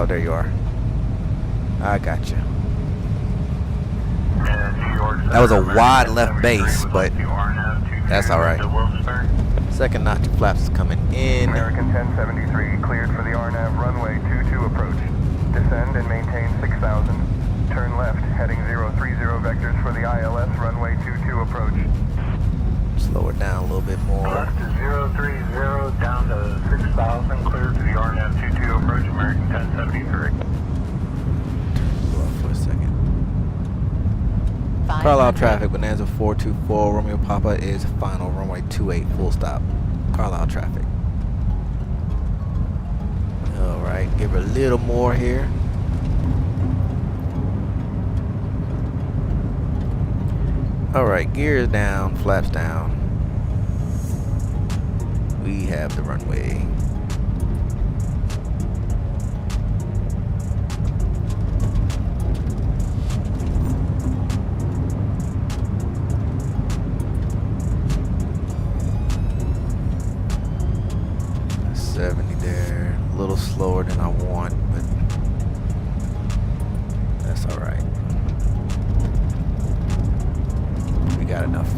Oh, there you are. I got you. That was a wide left base, but that's all right. Second notch flaps is coming in. American 1073 cleared for the RNAV runway 22 approach. Descend and maintain 6,000. Turn left, heading 030 vectors for the ILS runway 22 approach. Slow it down a little bit more. Left to 030 down to 6,000, cleared to the RNAV 22 approach, American 1073. Go up for a second. Carlisle traffic, Bonanza 424, Romeo Papa is final, runway 28, full stop. Carlisle traffic. Alright, give her a little more here. Alright, gears down, flaps down. We have the runway. There, a little slower than I want, but that's all right. We got enough.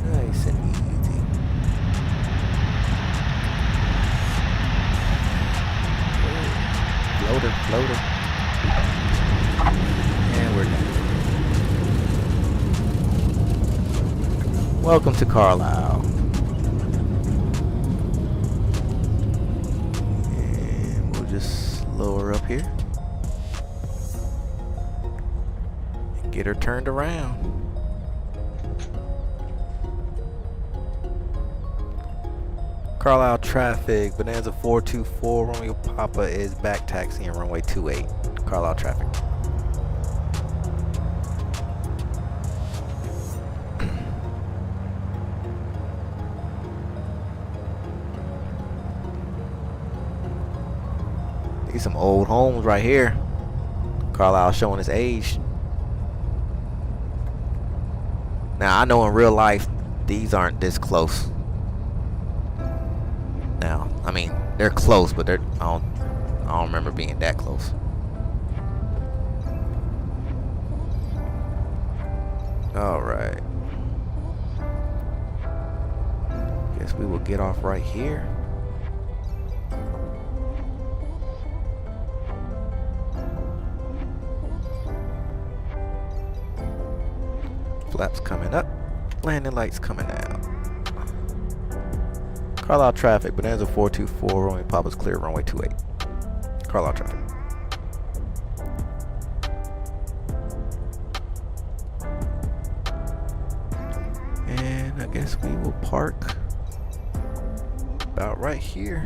Nice and easy. Floater, floater. And we're done. Welcome to Carlisle. And we'll just lower up here and get her turned around. Carlisle traffic, Bonanza 424, Romeo Papa is back taxiing runway 28. Carlisle traffic. These some old homes right here. Carlisle showing his age. Now I know in real life these aren't this close. Now, I mean they're close, but I don't remember being that close. All right. Guess we will get off right here. Flaps coming up, landing lights coming out. Carlisle traffic, Bonanza 424, Romeo Papa's clear, runway 28. Carlisle traffic. And I guess we will park about right here.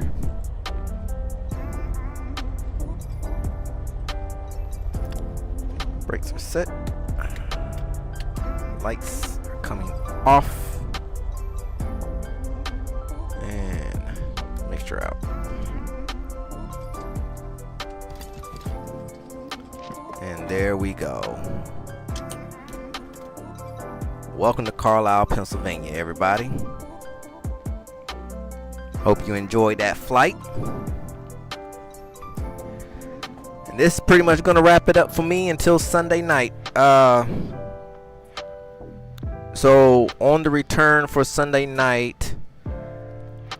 Brakes are set. Lights are coming off. And mixture out. And there we go. Welcome to Carlisle, Pennsylvania, everybody. Hope you enjoyed that flight. And this is pretty much going to wrap it up for me until Sunday night. So on the return for Sunday night,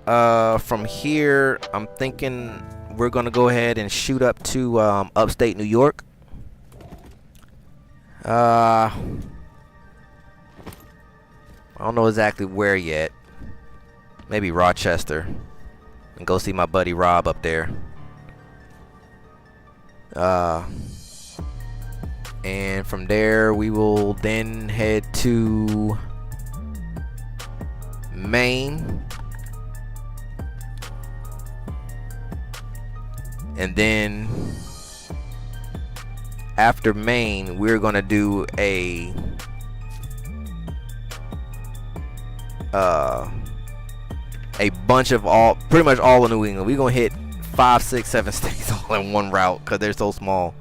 from here, I'm thinking we're going to go ahead and shoot up to upstate New York. I don't know exactly where yet. Maybe Rochester. And go see my buddy Rob up there. And from there we will then head to Maine. And then after Maine, we're gonna do a bunch of pretty much all of New England. We're gonna hit 5, 6, 7 states all in one route because they're so small.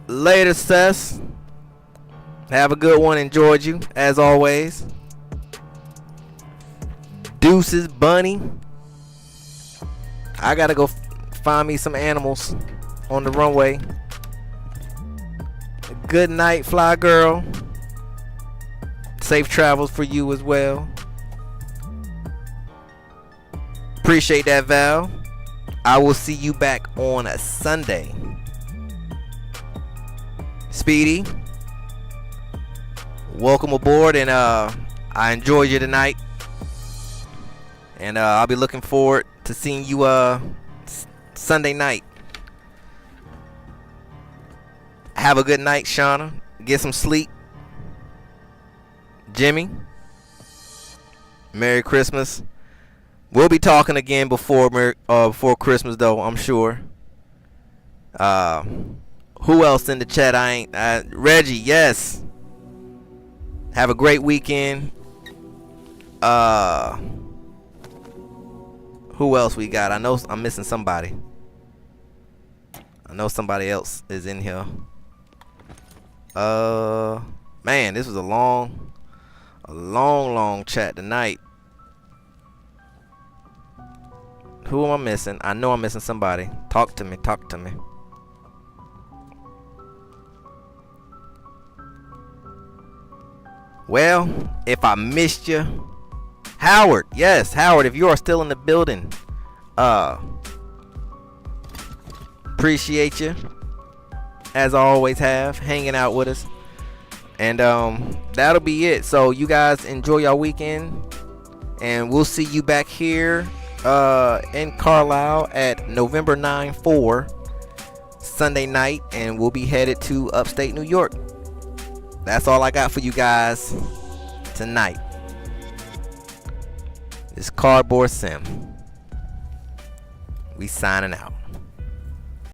Later, Sess. Have a good one. Enjoyed you as always. Deuces, Bunny. I gotta go find me some animals on the runway. Good night, Fly Girl. Safe travels for you as well. Appreciate that, Val. I will see you back on a Sunday. Speedy, welcome aboard, and I enjoyed you tonight. And I'll be looking forward to seeing you Sunday night. Have a good night, Shauna. Get some sleep. Jimmy, Merry Christmas. We'll be talking again before Christmas, though, I'm sure. Who else in the chat? Reggie, yes. Have a great weekend. Who else we got? I know I'm missing somebody. I know somebody else is in here. Man, this was a long chat tonight. Who am I missing? I know I'm missing somebody. Talk to me. Well, if I missed you, Howard, yes, Howard, if you are still in the building, appreciate you, as I always have, hanging out with us. And that'll be it. So you guys enjoy your weekend, and we'll see you back here in Carlisle at November 9/4 Sunday night, and we'll be headed to upstate New York. That's all I got for you guys tonight. It's Cardboard Sim. We signing out.